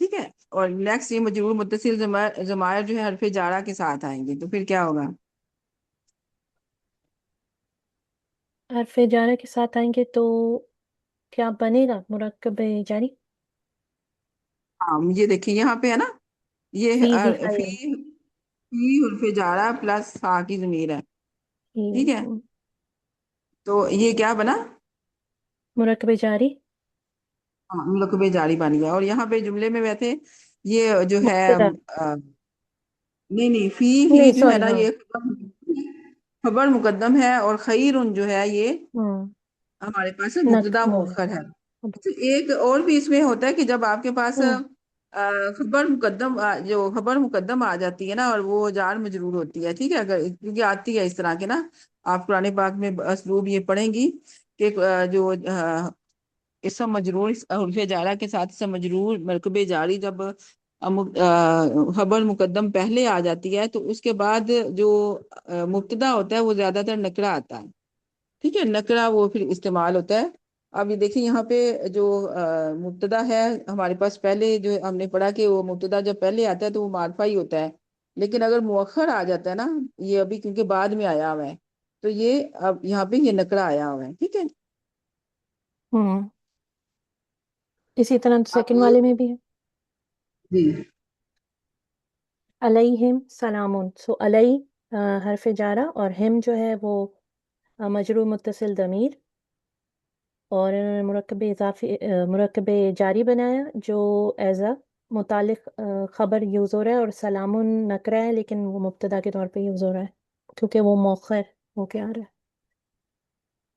ٹھیک ہے، اور نیکسٹ یہ مجرور متصل ضمائر جو ہے حرف جارہ کے ساتھ آئیں گے، تو پھر کیا ہوگا؟ حرف جارہ کے ساتھ آئیں گے تو کیا بنے گا؟ مرکب جاری؟ ہاں یہ دیکھیے یہاں پہ ہے نا، یہ فی بھی ہے، فی حرف جارہ پلس ہا کی ضمیر ہے، ٹھیک ہے، تو یہ کیا بنا؟ مرکب جاری ہاں مرکب جاری بن گیا، اور یہاں پہ جملے میں ویسے یہ جو ہے مبتدا، نہیں نہیں، فی ہی نہیں جو ہے سوری، نا ہاں، یہ خبر مقدم ہے، اور خیرن جو ہے یہ ہاں، ہمارے پاس نک مبتدا وہ ہے، مؤخر ہے۔ اچھا، ایک اور بھی اس میں ہوتا ہے کہ جب آپ کے پاس خبر مقدم جو خبر مقدم آ جاتی ہے نا، اور وہ جار مجرور ہوتی ہے، ٹھیک ہے، اگر کیونکہ آتی ہے اس طرح کے نا، آپ قرآن پاک میں اسلوب یہ پڑھیں گی کہ جو اسم مجرور حرف جارہ کے ساتھ اسم مجرور مرکب جاری جب خبر مقدم پہلے آ جاتی ہے تو اس کے بعد جو مبتدا ہوتا ہے وہ زیادہ تر نکرہ آتا ہے، ٹھیک ہے، نکرہ وہ پھر استعمال ہوتا ہے۔ اب یہ دیکھیں یہاں پہ جو مبتدا ہے ہمارے پاس، پہلے جو ہم نے پڑھا کہ وہ مبتدا جب پہلے آتا ہے تو وہ معرفہ ہی ہوتا ہے، لیکن اگر مؤخر آ جاتا ہے نا، یہ ابھی کیونکہ بعد میں آیا ہوا ہے، تو یہ اب یہاں پہ یہ نکرہ آیا ہوا ہے، ٹھیک ہے۔ ہوں، اسی طرح اب سیکنڈ یہ والے میں بھی ہے، جی علیہم سلام، سو علیہ حرف جارہ، اور ہم جو ہے وہ مجرور متصل ضمیر، اور انہوں نے مرکب اضافی مرکب جاری بنایا جو ایز اے متعلق خبر یوز ہو رہا ہے، اور سلام نکرہ ہے لیکن وہ مبتدا کے طور پہ یوز ہو رہا ہے کیونکہ وہ مؤخر ہو کے آ رہا ہے۔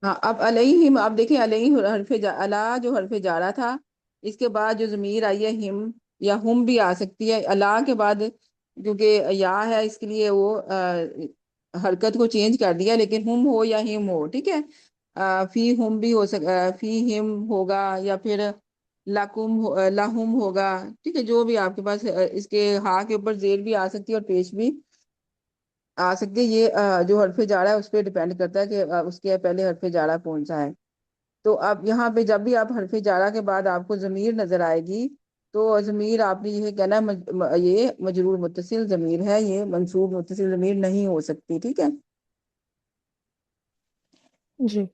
ہاں، اب علیہم، اب دیکھیں علیہ علا جو حرف جارہ تھا، اس کے بعد جو ضمیر آئی ہے ہم یا ہم بھی آ سکتی ہے علا کے بعد، کیونکہ یا ہے اس کے لیے وہ حرکت کو چینج کر دیا، لیکن ہم ہو یا ہم ہو، ٹھیک ہے، فی ہم بھی ہو فی ہم ہوگا، یا پھر لکم لہم ہوگا، ٹھیک ہے، جو بھی آپ کے پاس اس کے ہاں کے اوپر زیر بھی آ سکتی ہے اور پیش بھی آ سکتی ہے، یہ جو حرف جارہ ہے اس پہ ڈیپینڈ کرتا ہے کہ اس کے پہلے حرف جارہ کون سا ہے۔ تو اب یہاں پہ جب بھی آپ حرف جارہ کے بعد آپ کو ضمیر نظر آئے گی تو ضمیر آپ نے یہ کہنا ہے یہ مجرور متصل ضمیر ہے، یہ منصوب متصل ضمیر نہیں ہو سکتی، ٹھیک ہے۔ جی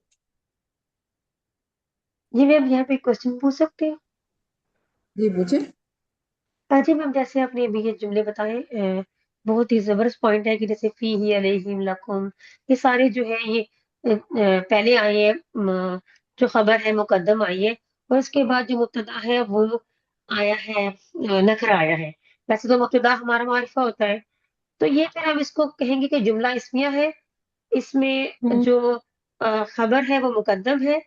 جی میم یہاں پہ کوشچن پوچھ سکتے ہیں؟ جی پوچھیں۔ جی میم جیسے آپ نے ابھی یہ جملے بتائے بہت ہی زبردست پوائنٹ ہے کہ جیسے فی ہی علیہم لکم، یہ سارے جو ہے یہ پہلے آئے ہیں، جو خبر ہے مقدم آئی ہے، اور اس کے بعد جو مبتدا ہے وہ آیا ہے، نکرہ آیا ہے۔ ویسے تو مبتدا ہمارا معرفہ ہوتا ہے، تو یہ پھر ہم اس کو کہیں گے کہ جملہ اسمیہ ہے، اس میں ہوں، جو خبر ہے وہ مقدم ہے،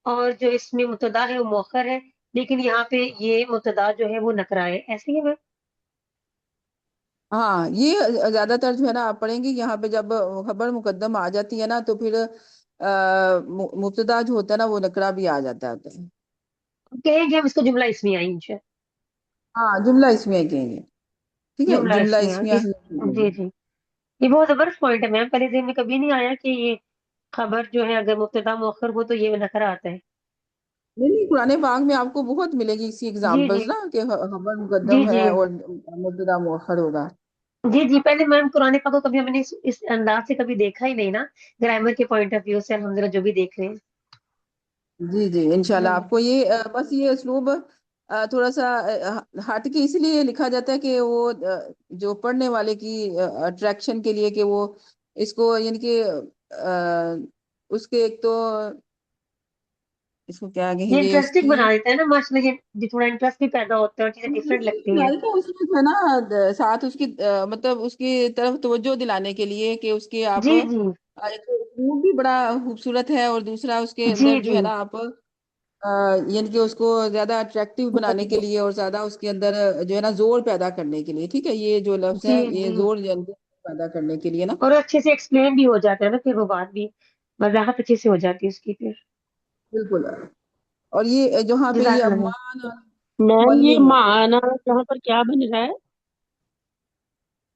اور جو اس میں مبتدا ہے وہ مؤخر ہے، لیکن یہاں پہ یہ مبتدا جو ہے وہ نکرہ ہے، ایسے ہی ہے میم؟ ہاں یہ زیادہ تر جو ہے نا آپ پڑھیں گی یہاں پہ جب خبر مقدم آ جاتی ہے نا تو پھر مبتدا جو ہوتا ہے نا وہ نکرہ بھی آ جاتا ہے۔ کہیں گے ہم اس کو جملہ اسمیہ ہی ہے، ہاں جملہ اسمیہ کہیں گے، ٹھیک ہے، جملہ جملہ اسمیہ اسمیہ ہی کہیں جی گے۔ جی، یہ بہت زبردست پوائنٹ ہے میم، پہلے ذہن میں کبھی نہیں آیا کہ یہ خبر جو ہے اگر مبتدا مؤخر ہو تو یہ نکرہ آتا ہے۔ نہیں نہیں، قرآن پاک میں آپ کو بہت ملے گی اسی جی جی ایگزامپلز نا کہ خبر جی مقدم جی ہے اور مبتدا مؤخر ہوگا۔ جی جی، پہلے میم قرآن پاک کو کبھی ہم نے اس انداز سے کبھی دیکھا ہی نہیں نا، گرامر کے پوائنٹ آف ویو سے الحمدللہ جو بھی دیکھ رہے ہیں۔ جی جی انشاءاللہ ہوں، آپ کو یہ بس یہ اسلوب تھوڑا سا ہٹ کے اس لیے لکھا جاتا ہے کہ وہ جو پڑھنے والے کی اٹریکشن کے لیے کہ وہ اس کو یعنی کہ اس کے ایک تو اس کو کیا کہیں یہ گے اس انٹرسٹنگ کی بنا دیتا ہے نا ماشاء اللہ، یہ تھوڑا انٹرسٹ بھی پیدا ہوتا ہے اور چیزیں ڈفرینٹ لگتی ہیں۔ اس میں جو ہے نا ساتھ اس کی مطلب اس کی طرف توجہ دلانے کے لیے کہ اس کے آپ جی جی ایک تو اسلوب بھی بڑا خوبصورت ہے، اور دوسرا اس کے جی اندر جو جی ہے نا آپ یعنی کہ اس کو زیادہ اٹریکٹیو بنانے کے لیے اور زیادہ اس کے اندر جو ہے نا زور پیدا کرنے کے لیے، ٹھیک ہے، یہ جو لفظ جی ہے یہ جی، زور پیدا کرنے کے لیے نا، اور اچھے سے ایکسپلین بھی ہو جاتا ہے نا، پھر وہ بات بھی وضاحت اچھے سے ہو جاتی ہے اس کی پھر۔ بالکل۔ اور یہ جہاں پہ یہ جزاک اللہ خیر۔ امان میم یہ معلم معانا یہاں پر کیا بن رہا ہے؟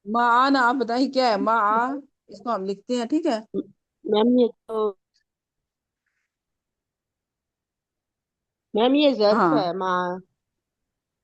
معان، آپ بتائیے کیا ہے اس کو ہم لکھتے ہیں، ٹھیک ہے، میم یہ تو میم یہ ظرف ہاں ہے ماں،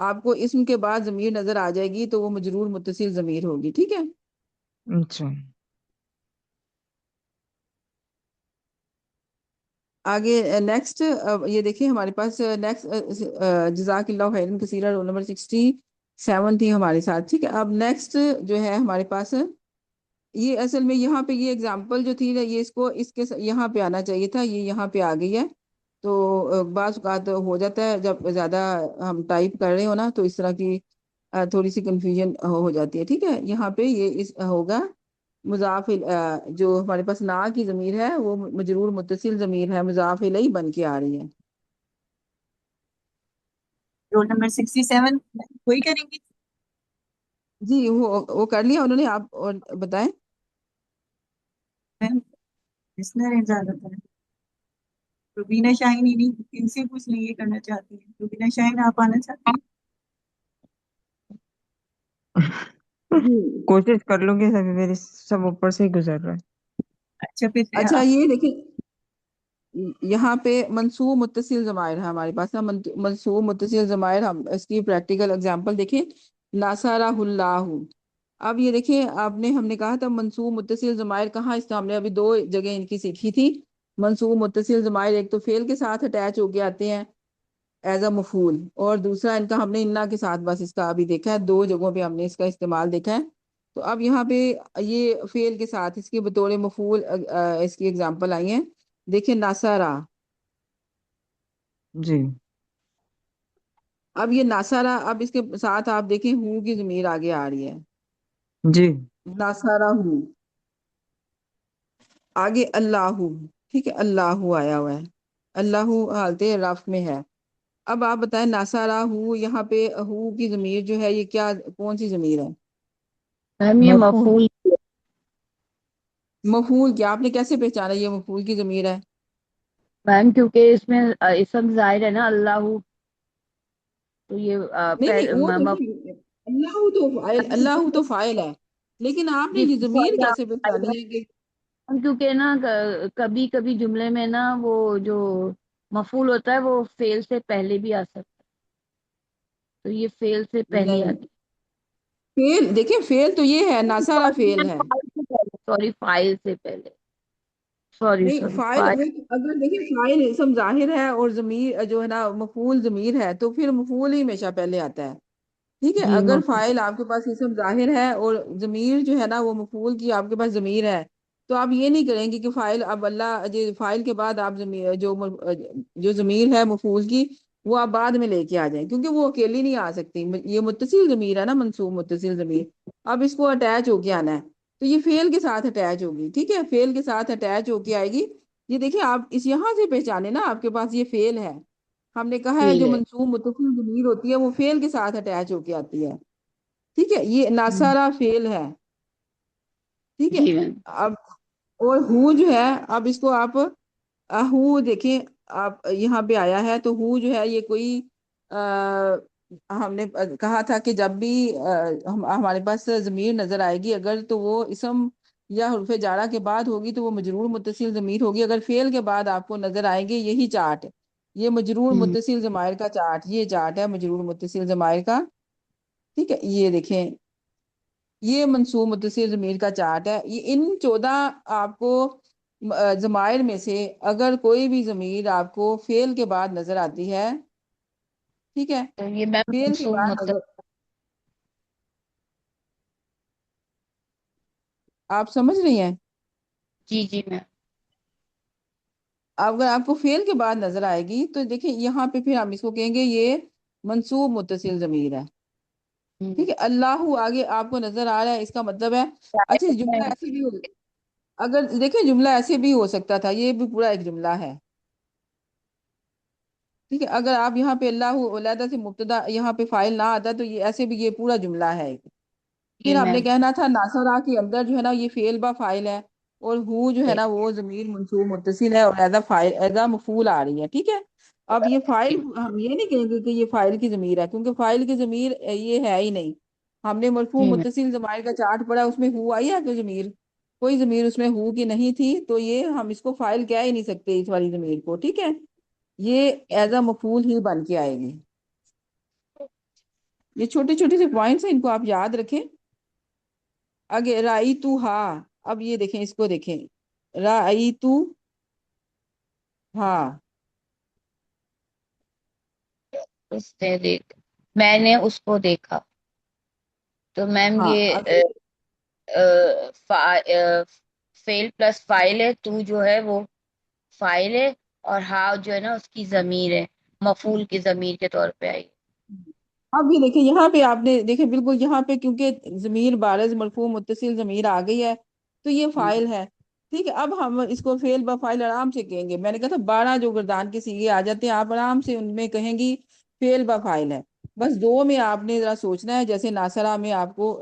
آپ کو اسم کے بعد ضمیر نظر آ جائے گی تو وہ مجرور متصل ضمیر ہوگی، ٹھیک ہے؟ اچھا آگے نیکسٹ یہ دیکھیں ہمارے پاس نیکسٹ جزاک اللہ خیرن کثیرہ رول نمبر 67 تھی ہمارے ساتھ، ٹھیک ہے؟ اب نیکسٹ جو ہے ہمارے پاس یہ اصل میں یہاں پہ یہ اگزامپل جو تھی نا یہ اس کو اس کے یہاں پہ آنا چاہیے تھا، یہ یہاں پہ آ گئی ہے، تو بعض اوقات ہو جاتا ہے جب زیادہ ہم ٹائپ کر رہے ہو نا تو اس طرح کی تھوڑی سی کنفیوژن ہو جاتی ہے، ٹھیک ہے؟ یہاں پہ یہ ہوگا مضاف جو ہمارے پاس نا کی ضمیر ہے وہ مجرور متصل ضمیر ہے، مضاف الیہ بن کے آ رہی ہے۔ رول نمبر 67 وہی کریں گے؟ جی وہ کر لیا انہوں نے، آپ اور بتائیں۔ میم لسنر ہیں زیادہ تر، روبینہ شاہین ہی نہیں، ان سے کچھ نہیں یہ کرنا چاہتی ہیں۔ روبینہ شاہین آپ آنا چاہتی ہیں؟ جی کوشش کر لوں گی، سب میری سب اوپر سے ہی گزر رہا ہے۔ اچھا پھر اچھا یہ دیکھیں یہاں پہ منصوب متصل ضمائر ہے ہمارے پاس نا، منصوب متصل ضمائر، ہم اس کی پریکٹیکل اگزامپل دیکھیں، ناصرہ اللہ۔ اب یہ دیکھیں ہم نے کہا تھا منصوب متصل ضمائر کہاں ہم نے ابھی 2 جگہ ان کی سیکھی تھی۔ منصوب متصل ضمائر ایک تو فعل کے ساتھ اٹیچ ہو کے آتے ہیں ایز اے مفعول، اور دوسرا ان کا ہم نے انا کے ساتھ بس اس کا ابھی دیکھا ہے، 2 جگہوں پہ ہم نے اس کا استعمال دیکھا ہے۔ تو اب یہاں پہ یہ فعل کے ساتھ اس کے بطور مفعول اس کی اگزامپل آئی ہیں، دیکھیں ناصرہ۔ جی اب یہ ناصرہ، اب اس کے ساتھ آپ دیکھیں ہوں کی ضمیر آگے آ رہی ہے، جی ناصرہ ہوں، آگے اللہ، ٹھیک ہے؟ اللہ آیا ہوا ہے، اللہ حالت رفع میں ہے۔ اب آپ بتائیں ناصرہ ہوں، یہاں پہ ہوں کی ضمیر جو ہے یہ کیا کون سی ضمیر ہے؟ میم یہ مفہوم مفعول، مفعول کیا آپ نے کیسے پہچانا یہ مفعول کی ضمیر ہے؟ میم کیونکہ اس میں اسم ظاہر ہے نا اللہ، تو یہ نہیں نہیں وہ تو نہیں، اللہ تو فاعل ہے، لیکن آپ نے جی یہ ضمیر سوری کیسے پہچانی ہے کہ کیونکہ نا کبھی کبھی جملے میں نا وہ جو مفعول ہوتا ہے وہ فعل سے پہلے بھی آ سکتا ہے، تو یہ فعل سے پہلے نہیں؟ آتی فعل دیکھیں، فعل تو یہ ہے ناصرہ فعل ہے، سوری فائل سے پہلے، سوری نہیں سوری فاعل فائل، اگر دیکھیں فاعل اسم ظاہر ہے اور ضمیر جو ہے نا مفعول ضمیر ہے تو پھر مفعول ہی ہمیشہ پہلے آتا ہے، ٹھیک ہے؟ جی اگر فاعل آپ کے پاس اسم ظاہر ہے اور ضمیر جو ہے نا وہ مفعول کی آپ کے پاس ضمیر ہے، تو آپ یہ نہیں کریں گے کہ فاعل اب اللہ فاعل کے بعد آپ ضمیر جو ضمیر ہے مفعول کی وہ آپ بعد میں لے کے آ جائیں، کیونکہ وہ اکیلی نہیں آ سکتی، یہ متصل ضمیر ہے نا، منصوب متصل ضمیر، اب اس کو اٹیچ ہو کے آنا ہے تو یہ فعل کے ساتھ اٹیچ ہوگی، ٹھیک ہے؟ فعل کے ساتھ اٹیچ ہو کے آئے گی۔ یہ دیکھیں آپ اس یہاں سے پہچانے نا، آپ کے پاس یہ فعل ہے، ہم نے کہا ہے فیل جو ہے، منصوب متصل ضمیر ہوتی ہے وہ فعل کے ساتھ اٹیچ ہو کے آتی ہے، ٹھیک ہے؟ یہ ہوں، ناصرہ فعل ہے، ٹھیک ہے؟ جی میم، اب اور ہو جو ہے، اب اس کو آپ ہو دیکھیں، آپ یہاں پہ آیا ہے تو ہو جو ہے یہ کوئی ہم نے کہا تھا کہ جب بھی ہمارے پاس ضمیر نظر آئے گی اگر تو وہ اسم یا حرف جارہ کے بعد ہوگی تو وہ مجرور متصل ضمیر ہوگی، اگر فعل کے بعد آپ کو نظر آئیں گے یہی چارٹ، یہ مجرور ہوں، متصل ضمائر کا چارٹ، یہ چارٹ ہے مجرور متصل ضمائر کا، ٹھیک ہے؟ یہ دیکھیں یہ منصوب متصل ضمیر کا چارٹ ہے، یہ ان 14 آپ کو ضمائر میں سے اگر کوئی بھی ضمیر آپ کو فعل کے بعد نظر آتی ہے، ٹھیک ہے؟ تو یہ میم فعل کے منصوب بعد مطلب، نظر، آپ سمجھ رہی ہیں؟ جی جی میم، اگر آپ کو فعل کے بعد نظر آئے گی تو دیکھیں یہاں پہ پھر ہم اس کو کہیں گے یہ منصوب متصل ضمیر ہے، ٹھیک ہے؟ اللہ آگے آپ کو نظر آ رہا ہے، اس کا مطلب ہے اچھا جملہ ایسے بھی اگر دیکھیں جملہ ایسے بھی ہو سکتا تھا، یہ بھی پورا ایک جملہ ہے، ٹھیک ہے؟ اگر آپ یہاں پہ اللہ علیحدہ سے مبتدا یہاں پہ فاعل نہ آتا تو یہ ایسے بھی یہ پورا جملہ ہے، جی پھر ہم نے میم، کہنا تھا ناصرہ کے اندر جو ہے نا یہ فعل با فاعل ہے اور ہو جو ہے جی نا وہ ضمیر منصوب متصل ہے اور ایزا مفعول آ رہی ہے، ٹھیک ہے؟ اب یہ فاعل ہم یہ نہیں کہیں گے کہ یہ فاعل کی ضمیر ہے کیونکہ فاعل کی ضمیر یہ ہے ہی نہیں، ہم نے مرفوع میم، متصل ضمائر کا چارٹ پڑھا، اس میں ہو آئی ہے کوئی ضمیر؟ کوئی ضمیر اس میں ہو کی نہیں تھی، تو یہ ہم اس کو فاعل کہہ ہی نہیں سکتے اس والی ضمیر کو، ٹھیک ہے؟ یہ ایز اے مفعول ہی بن کے آئے گی، یہ چھوٹے چھوٹے سے پوائنٹس ہیں، ان کو آپ یاد رکھیں. آگے رائی تو ہا، اب یہ دیکھیں، اس کو دیکھیں، رائی تو ہا. اس نے دیکھ میں نے اس کو دیکھا. تو میم ہاں یہ اب فیل پلس فائل ہے، تو جو ہے وہ فائل ہے، اور ہاؤ جو ہے نا اس کی ضمیر ہے، مفعول کی ضمیر کے طور پہ آئی. اب یہ دیکھیں یہاں پہ آپ نے دیکھیں بالکل یہاں پہ کیونکہ ضمیر بارز مرفوع متصل ضمیر آ گئی ہے تو یہ فائل ہے. ٹھیک ہے، اب ہم اس کو فعل بفائل آرام سے کہیں گے. میں نے کہا تھا 12 جو گردان کے سیغے آ جاتے ہیں آپ آرام سے ان میں کہیں گی فعل بفائل ہے. بس 2 میں آپ نے ذرا سوچنا ہے، جیسے ناصرہ میں آپ کو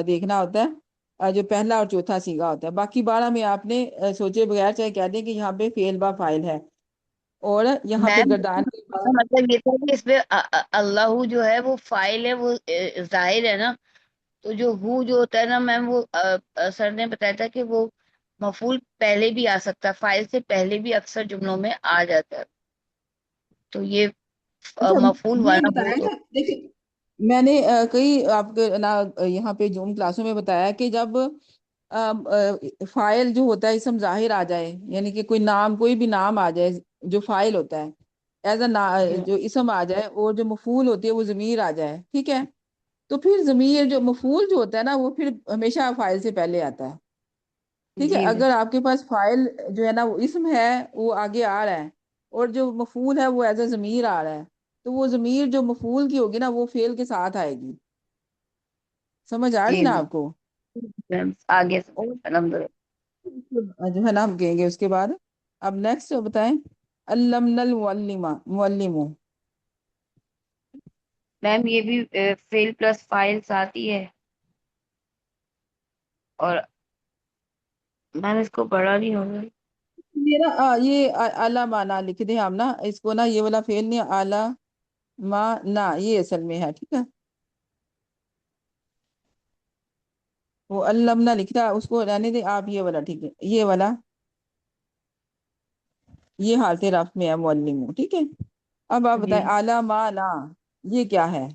دیکھنا ہوتا ہے جو پہلا اور چوتھا سیغہ ہوتا ہے. باقی 12 میں آپ نے سوچے بغیر چاہے کہہ دیں کہ یہاں پہ فعل بفائل ہے. اور یہاں پہ میم گردان کے اس کا مطلب یہ تھا کہ اس پہ اللہ جو ہے وہ فائل ہے، وہ ظاہر ہے نا. تو جو ہو جو ہوتا ہے نا میم، وہ سر نے بتایا تھا کہ وہ مفعول پہلے بھی آ سکتا ہے، فائل سے پہلے بھی اکثر جملوں میں آ جاتا ہے. تو یہ اچھا مفعول یہ والا ہو بتایا تو تھا. دیکھیں میں نے کئی آپ کے یہاں پہ زوم کلاسوں میں بتایا کہ جب فائل جو ہوتا ہے اسم ظاہر آ جائے، یعنی کہ کوئی نام، کوئی بھی نام آ جائے جو فائل ہوتا ہے ایز اے جو اسم آ جائے، اور جو مفعول ہوتی ہے وہ ضمیر آ جائے. ٹھیک ہے، تو پھر ضمیر جو مفعول جو ہوتا ہے نا وہ پھر ہمیشہ فائل سے پہلے آتا ہے. ٹھیک ہے، جی میم. اگر آپ کے پاس فائل جو ہے نا وہ اسم ہے وہ آگے آ رہا ہے، اور جو مفعول ہے وہ ایز اے ضمیر آ رہا ہے، تو وہ ضمیر جو مفعول کی ہوگی نا وہ فعل کے ساتھ آئے گی. سمجھ آ رہی جی نا میم. آپ کو؟ میم آگے سے الحمد للہ. جو ہے نا ہم کہیں گے اس کے بعد. اب نیکسٹ بتائیں، علمنا المعلم. میم یہ بھی فیل پلس فائل ساتھ ہی ہے، اور میم اس کو پڑھا نہیں ہوگا. یہ نا یہ اعلیٰ مانا لکھ دیں ہم نا اس کو نا، یہ والا فعل نہیں، اعلیٰ ما نا یہ اصل میں ہے. ٹھیک ہے، وہ علمنا لکھتا ہے اس کو رہنے دیں آپ، یہ والا ٹھیک ہے، یہ والا یہ حالت رفع میں ہے معلم. ٹھیک ہے، اب آپ جی بتائیں اعلیٰ ما نا یہ کیا ہے؟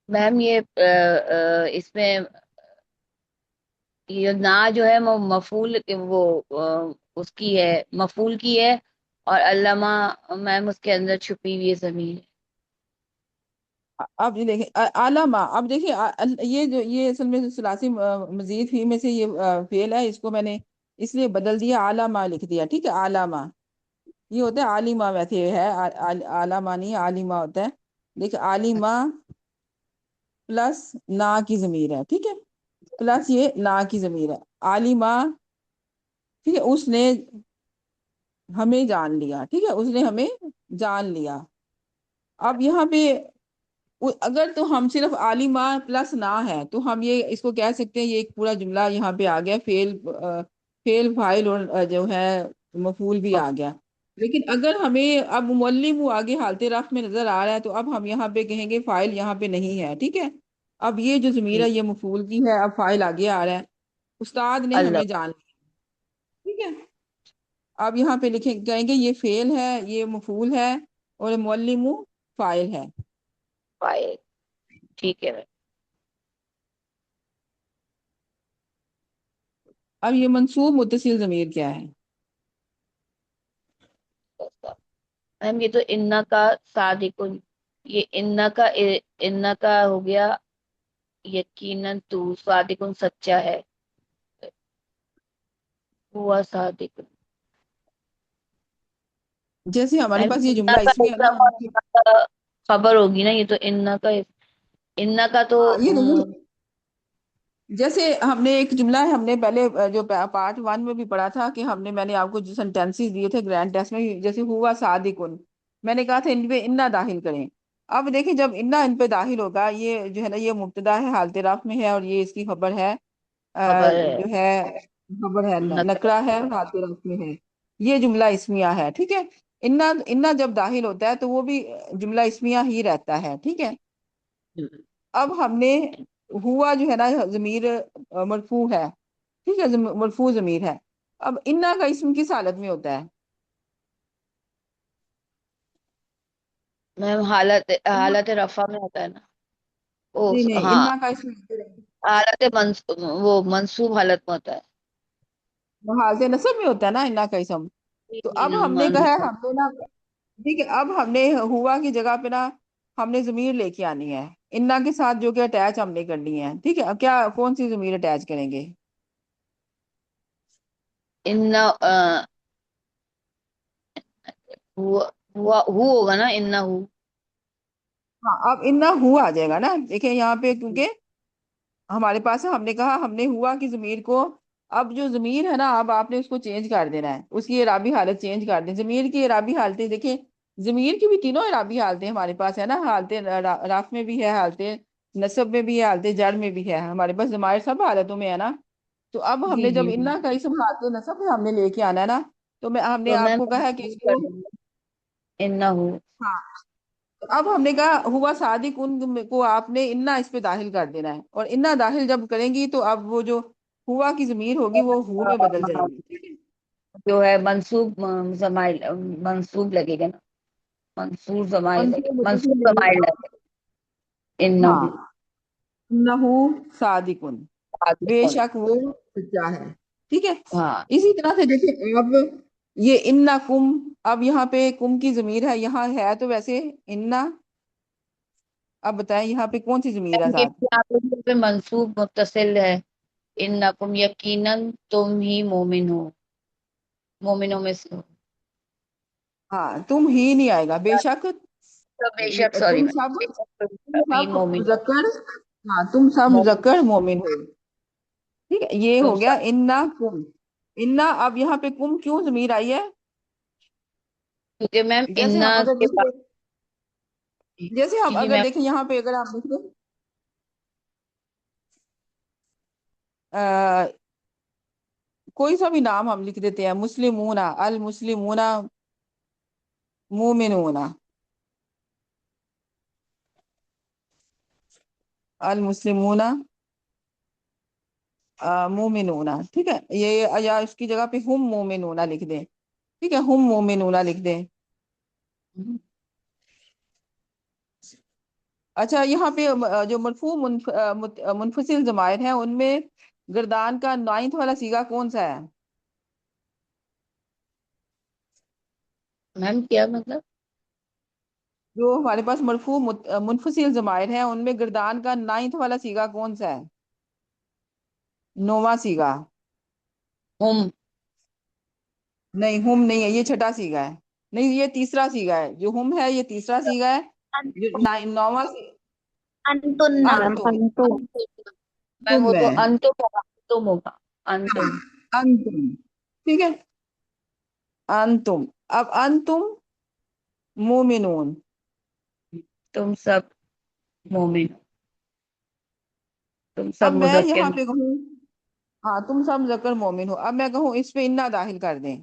میم یہ اس میں یہ نا جو ہے وہ مفعول وہ اس کی ہے، مفعول کی ہے، اور علامہ میم اس کے اندر چھپی ہوئی ہے ضمیر. اب یہ دیکھیں علامہ، اب دیکھیں یہ جو یہ اصل میں ثلاثی مزید فی میں سے یہ فعل ہے، اس کو میں نے اس لیے بدل دیا، علامہ لکھ دیا. ٹھیک ہے، علامہ یہ ہوتا ہے عالمہ، ویسے ہے علامہ نہیں عالمہ ہوتا ہے. دیکھیں عالمہ پلس نا کی ضمیر ہے. ٹھیک ہے، پلس یہ نا کی ضمیر ہے، عالمہ. ٹھیک ہے، اس نے ہمیں جان لیا. ٹھیک ہے، اس نے ہمیں جان لیا. اب یہاں پہ اگر تو ہم صرف عالمہ پلس نہ ہے تو ہم یہ اس کو کہہ سکتے ہیں، یہ ایک پورا جملہ یہاں پہ آ گیا، فعل فاعل اور جو ہے مفعول بھی آ گیا. لیکن اگر ہمیں اب معلم آگے حالت رفع میں نظر آ رہا ہے تو اب ہم یہاں پہ کہیں گے فاعل یہاں پہ نہیں ہے. ٹھیک ہے، اب یہ جو ضمیر ہے یہ مفعول کی ہے، اب فاعل آگے آ رہا ہے، استاد نے اللہ ہمیں جان لیا. ٹھیک ہے، اب یہاں پہ لکھیں کہیں گے یہ فعل ہے، یہ مفعول ہے، اور معلم فاعل ہے. فائل. ٹھیک ہے. اب یہ منصوب متصل ضمیر کیا ہے؟ میم یہ تو انا کا صادقن، یہ انا کا ہو گیا، یقیناً تو صادقن سچا ہے، ہوا صادق. جیسے ہمارے میم پاس یہ انا جملہ کا اس میں ہے نا. انا کا خبر ہوگی نا، یہ تو انا کا تو یہ نہیں، جیسے ہم نے ایک جملہ ہے، ہم نے پہلے جو پارٹ 1 میں بھی پڑھا تھا کہ میں نے آپ کو جو سینٹینسز دیے تھے گرینڈ ٹیسٹ میں، جیسے ہوا صادقن، میں نے کہا تھا ان پہ انا داخل کریں. اب دیکھیں جب انا ان پہ داخل ہوگا، یہ جو ہے نا یہ مبتدا ہے حالت رفع میں ہے، اور یہ اس کی خبر ہے خبر ہے، جو ہے خبر ہے نکرہ ہے حالت رفع میں ہے، یہ جملہ اسمیہ ہے. ٹھیک ہے، انا جب داخل ہوتا ہے تو وہ بھی جملہ اسمیہ ہی رہتا ہے. ٹھیک ہے، اب ہم نے ہوا جو ہے نا ضمیر مرفوع ہے. ٹھیک ہے، مرفوع ضمیر ہے. اب انا کا اسم کس حالت میں ہوتا ہے؟ میم حالت رفع میں ہوتا ہے نا نہیں نہیں، ہاں، انا کا اسم وہ منصوب حالت میں ہوتا ہے. حالت نصب میں ہوتا ہے نا انا کا اسم. جی تو جی اب نا ہم نے کہا ہے ہم نے نا، ٹھیک ہے، اب ہم نے ہوا کی جگہ پہ نا ہم نے ضمیر لے کے آنی ہے انا کے ساتھ، جو کہ اٹیچ ہم نے کرنی ہے. ٹھیک ہے، اب کیا کون سی ضمیر اٹیچ کریں گے؟ ان ہو ہوگا نا ان ہو. ہاں، اب انا ہوا آ جائے گا نا، دیکھیں یہاں پہ، کیونکہ ہمارے پاس ہم نے کہا ہم نے ہوا کی ضمیر کو، اب جو ضمیر ہے نا اب آپ نے اس کو چینج کر دینا ہے، اس کی اعرابی حالت چینج کر دیں. ضمیر کی اعرابی حالتیں دیکھیں، ضمیر کی بھی تینوں اعرابی حالتیں ہمارے پاس ہے نا، حالت رفع میں بھی ہے، حالت نصب میں بھی ہے، حالت جر میں بھی ہے، ہمارے پاس ضمائر سب حالتوں میں ہے نا. تو اب ہم جی نے جی جب انا کا اسم حالت نصب میں ہم نے لے کے آنا ہے نا، تو ہم نے تو آپ میم کو کہا کہ اس کر کو، دیں گے ان ہو. ہاں، تو اب ہم نے کہا ہوا صادق ان کو آپ نے انا اس پہ داخل کر دینا ہے، اور انا داخل جب کریں گی تو اب وہ جو ہوا کی ضمیر ہوگی وہ ہو میں بدل جائے گی. ٹھیک ہے، جو ہے منصوب زمائل منصوب لگے گا نا، منصوب زمائل لگے، منصوب منصوب متصل لگے زمائل گا. لگے ان ہاں، ہو. انہو صادقن، بے شک وہ سچا ہے. ٹھیک ہے، ہاں اسی طرح سے دیکھیں اب یہ انکم، اب یہاں پہ کم کی ضمیر ہے، یہاں ہے تو ویسے انا، اب بتائیں یہاں پہ کون سی ضمیر ہے ساتھ؟ یہاں پہ منصوب متصل ہے انکم، یقیناً تم ہی مومن ہو، مومنوں میں سے ہو. ہاں، تم ہی نہیں آئے گا، بے شک تو بے شک، سوری تم میں سب، بے شک تم تم ہی سب مومن ہو. مذکر، ہاں تم سب مومن مذکر مومن ہو. ٹھیک ہے، یہ تم ہو گیا سب. انا کم. انا، اب یہاں پہ کم کیوں ضمیر آئی ہے؟ کیونکہ میم جیسے انا ہم اگر کے دیکھیں، بعد. جیسے ہم جی جی اگر میم. دیکھیں یہاں پہ اگر آپ دیکھیں کوئی سا بھی نام ہم لکھ دیتے ہیں، مسلمون، المسلمون، مومنون، المسلمون، مومنون. ٹھیک ہے، یہ یا اس کی جگہ پہ ہم مومنون لکھ دیں. ٹھیک ہے، ہم مومنون لکھ دیں. اچھا، یہاں پہ جو مرفوع منفصل ضمائر ہیں ان میں گردان کا 9 والا صیغہ کون سا ہے؟ میم کیا مطلب؟ جو ہمارے پاس مرفوع منفصل ضمائر ہیں ان میں گردان کا 9 والا صیغہ کون سا ہے؟ 9واں صیغہ. ہم. نہیں، ہم نہیں ہے، یہ چھٹا صیغہ ہے. نہیں، یہ تیسرا صیغہ ہے. جو ہم ہے یہ تیسرا صیغہ ہے. جو 9واں انتن نام انتم. انتم. میم تم وہ تو ہے. انتم ہوگا، انتم. انتم. ٹھیک ہے، انتم. اب انتم مومنون. تم سب مومن ہو، تم اب سب میں مذکر. یہاں پہ کہوں، ہاں تم سب مذکر مومن ہو، اب میں کہوں اس پہ انا داخل کر دیں.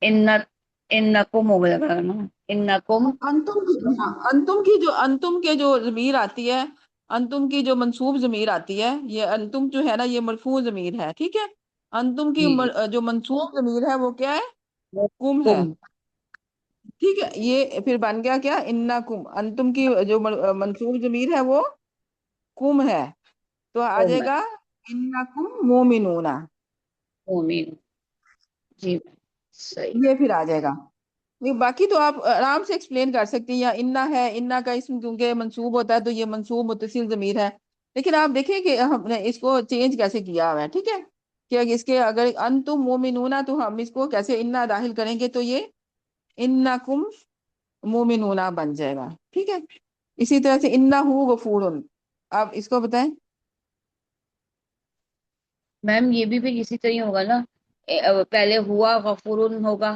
ان انکم ہو گیا نا، انکم. انتم کے جو ضمیر آتی ہے، انتم کی جو منصوب ضمیر آتی ہے، یہ انتم جو ہے نا یہ مرفوع ضمیر ہے. ٹھیک ہے، انتم کی جی جی. جو منصوب ضمیر ہے وہ کیا ہے؟ کم ہے. کم. ٹھیک ہے، یہ پھر بن گیا کیا؟ انکم. انتم کی جو منصوب ضمیر ہے وہ کم ہے، تو آ کم جائے ہے، گا انکم مومنون. مومن. جی صحیح. یہ پھر آ جائے گا. نہیں، باقی تو آپ آرام سے ایکسپلین کر سکتی ہیں. یا انا ہے، انا کا اسم کیونکہ منصوب ہوتا ہے تو یہ منصوب متصل ضمیر ہے. لیکن آپ دیکھیں کہ ہم نے اس کو چینج کیسے کیا ہوا ہے. ٹھیک ہے، کہ اس کے اگر انتم مومنون تو ہم اس کو کیسے انا داخل کریں گے تو یہ انکم مومنون بن جائے گا. ٹھیک ہے، اسی طرح سے انہ غفور. آپ اس کو بتائیں. میم یہ بھی پھر اسی طرح ہوگا نا، پہلے ہوا غفور ہوگا،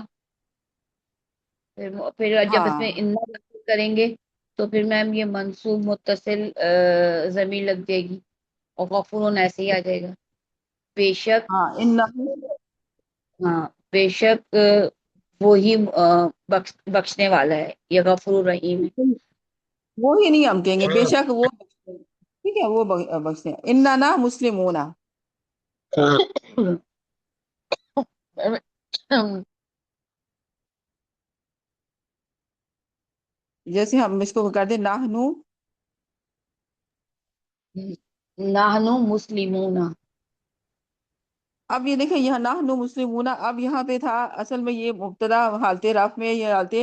پھر جب اس ہاں میں ان کریں گے تو پھر میم یہ منصوب متصل ضمیر لگ جائے گی، اور غفور ایسے ہی آ جائے گا. بے شک. ہاں، انہ. ہاں بے شک وہی بخشنے والا ہے، یہ غفور رحیم ہے. وہی نہیں ہم کہیں گے، بے شک وہ. ٹھیک ٹھیک ہے، وہ بخشتے ہیں. اننا مسلمون. جیسے ہم اس کو کر دیں نحنو. نحنو مسلمون. اب یہ دیکھیں یہاں نحنو مسلمون، اب یہاں پہ تھا اصل میں یہ مبتدا حالت رفع میں، یہ حالت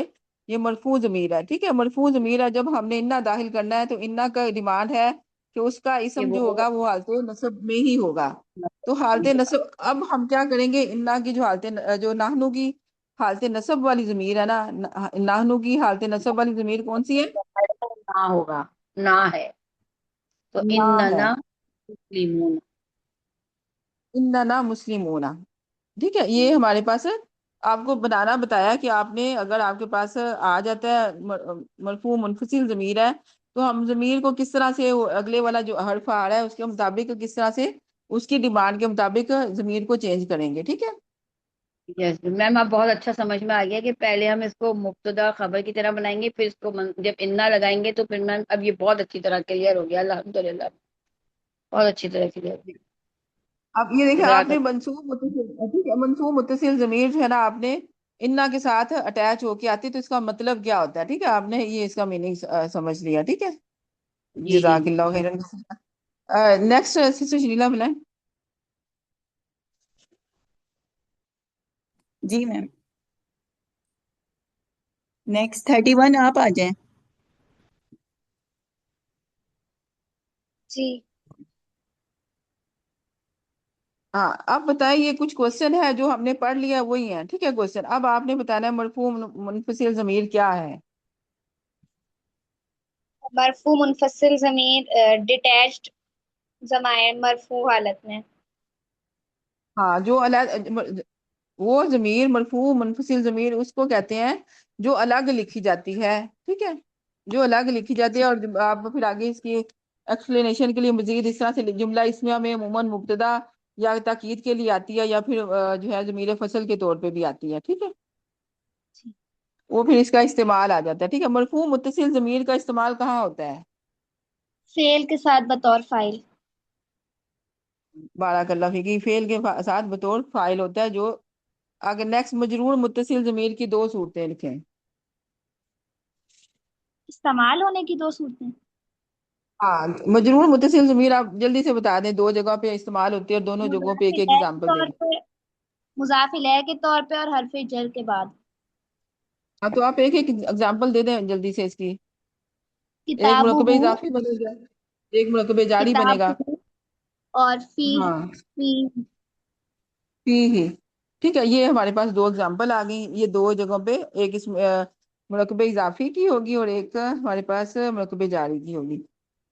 یہ مرفوع ضمیر ہے. ٹھیک ہے، مرفوع ضمیر ہے. جب ہم نے انا داخل کرنا ہے تو انا کا ڈیمانڈ ہے کہ اس کا کہ اسم جو وہ ہوگا وہ حالت نصب میں ہی ہوگا. تو حالت نصب اب ہم کیا کریں گے، انا کی جو حالت جو نحنو کی حالت نصب والی ضمیر ہے نا، نحنو کی حالت نصب والی ضمیر کون سی ہے؟ نہ ہوگا، نہ ہے، تو نا ہے. اننا مسلمون. اننا مسلمون. ٹھیک ہے، یہ ہمارے پاس آپ کو بنانا بتایا کہ آپ نے اگر آپ کے پاس آ جاتا ہے مرفوع منفصل ضمیر ہے تو ہم ضمیر کو کس طرح سے اگلے والا جو حرف آ رہا ہے اس کے مطابق کس طرح سے اس کی ڈیمانڈ کے مطابق ضمیر کو چینج کریں گے. ٹھیک ہے، یس میم، آپ بہت اچھا سمجھ میں آ گیا کہ پہلے ہم اس کو مبتدا خبر کی طرح بنائیں گے، پھر اس کو جب انا لگائیں گے تو پھر میم اب یہ بہت اچھی طرح کلیئر ہو گیا، الحمدللہ بہت اچھی طرح کلیئر. اب یہ دیکھیں آپ جزاک نے منصوب متصل، ٹھیک ہے، منصوب متصل ضمیر جو ہے نا آپ نے انا کے ساتھ اٹیچ ہو کے آتی تو اس کا مطلب کیا ہوتا ہے. ٹھیک ہے، آپ نے یہ اس کا میننگ سمجھ لیا. ٹھیک ہے، جی جی جزاک اللہ خیرن. نیکسٹ سسٹر شلیلا بلائیں. جی میم، نیکسٹ 31 آپ آ جائیں. جی ہاں، اب بتائیں یہ کچھ کوشچن ہے جو ہم نے پڑھ لیا وہی ہیں. ٹھیک ہے، کوشچن اب آپ نے بتانا ہے مرفوع منفصل ضمیر کیا ہے. مرفوع منفصل ضمیر ڈیٹیچڈ ضمائر مرفوع حالت میں. ہاں، جو وہ ضمیر مرفوع منفصل ضمیر اس کو کہتے ہیں جو الگ لکھی جاتی ہے. ٹھیک ہے، جو الگ لکھی جاتی ہے اور آپ پھر آگے اس کی ایکسپلینیشن کے لیے مزید اس طرح سے جملہ اسمیہ میں عموماً مبتدا یا تاکید کے لیے آتی ہے یا پھر جو ہے ضمیر فصل کے طور پہ بھی آتی ہے. ٹھیک ہے، وہ پھر اس کا استعمال آ جاتا ہے. ٹھیک ہے، مرفوع متصل ضمیر کا استعمال کہاں ہوتا ہے؟ فعل کے ساتھ بطور فاعل. بارک اللہ فیکی، فعل کے ساتھ بطور فاعل ہوتا ہے. جو اگر نیکسٹ مجرور متصل ضمیر کی دو صورتیں لکھیں. استعمال ہونے کی دو صورتیں. ہاں، مجرور متصل ضمیر آپ جلدی سے بتا دیں، دو جگہ پہ استعمال ہوتی ہے اور دونوں جگہوں پہ مضاف ایک ایک الیہ کے ایگزامپل دے طور دیں. پہ، مضاف الیہ کے طور پہ اور حرف جر کے بعد. ہاں، تو آپ ایک ایک ایگزامپل دے دیں جلدی سے اس کی. ایک کتاب مرکب ہو، اضافی بنے گا، ایک مرکب جاری بنے کتاب گا. ہو اور فی ہاں، فی. فی ہی. ٹھیک ہے، یہ ہمارے پاس دو ایگزامپل آ گئی. یہ دو جگہوں پہ ایک اس مرکب اضافی کی ہوگی اور ایک ہمارے پاس مرکب جاری کی ہوگی.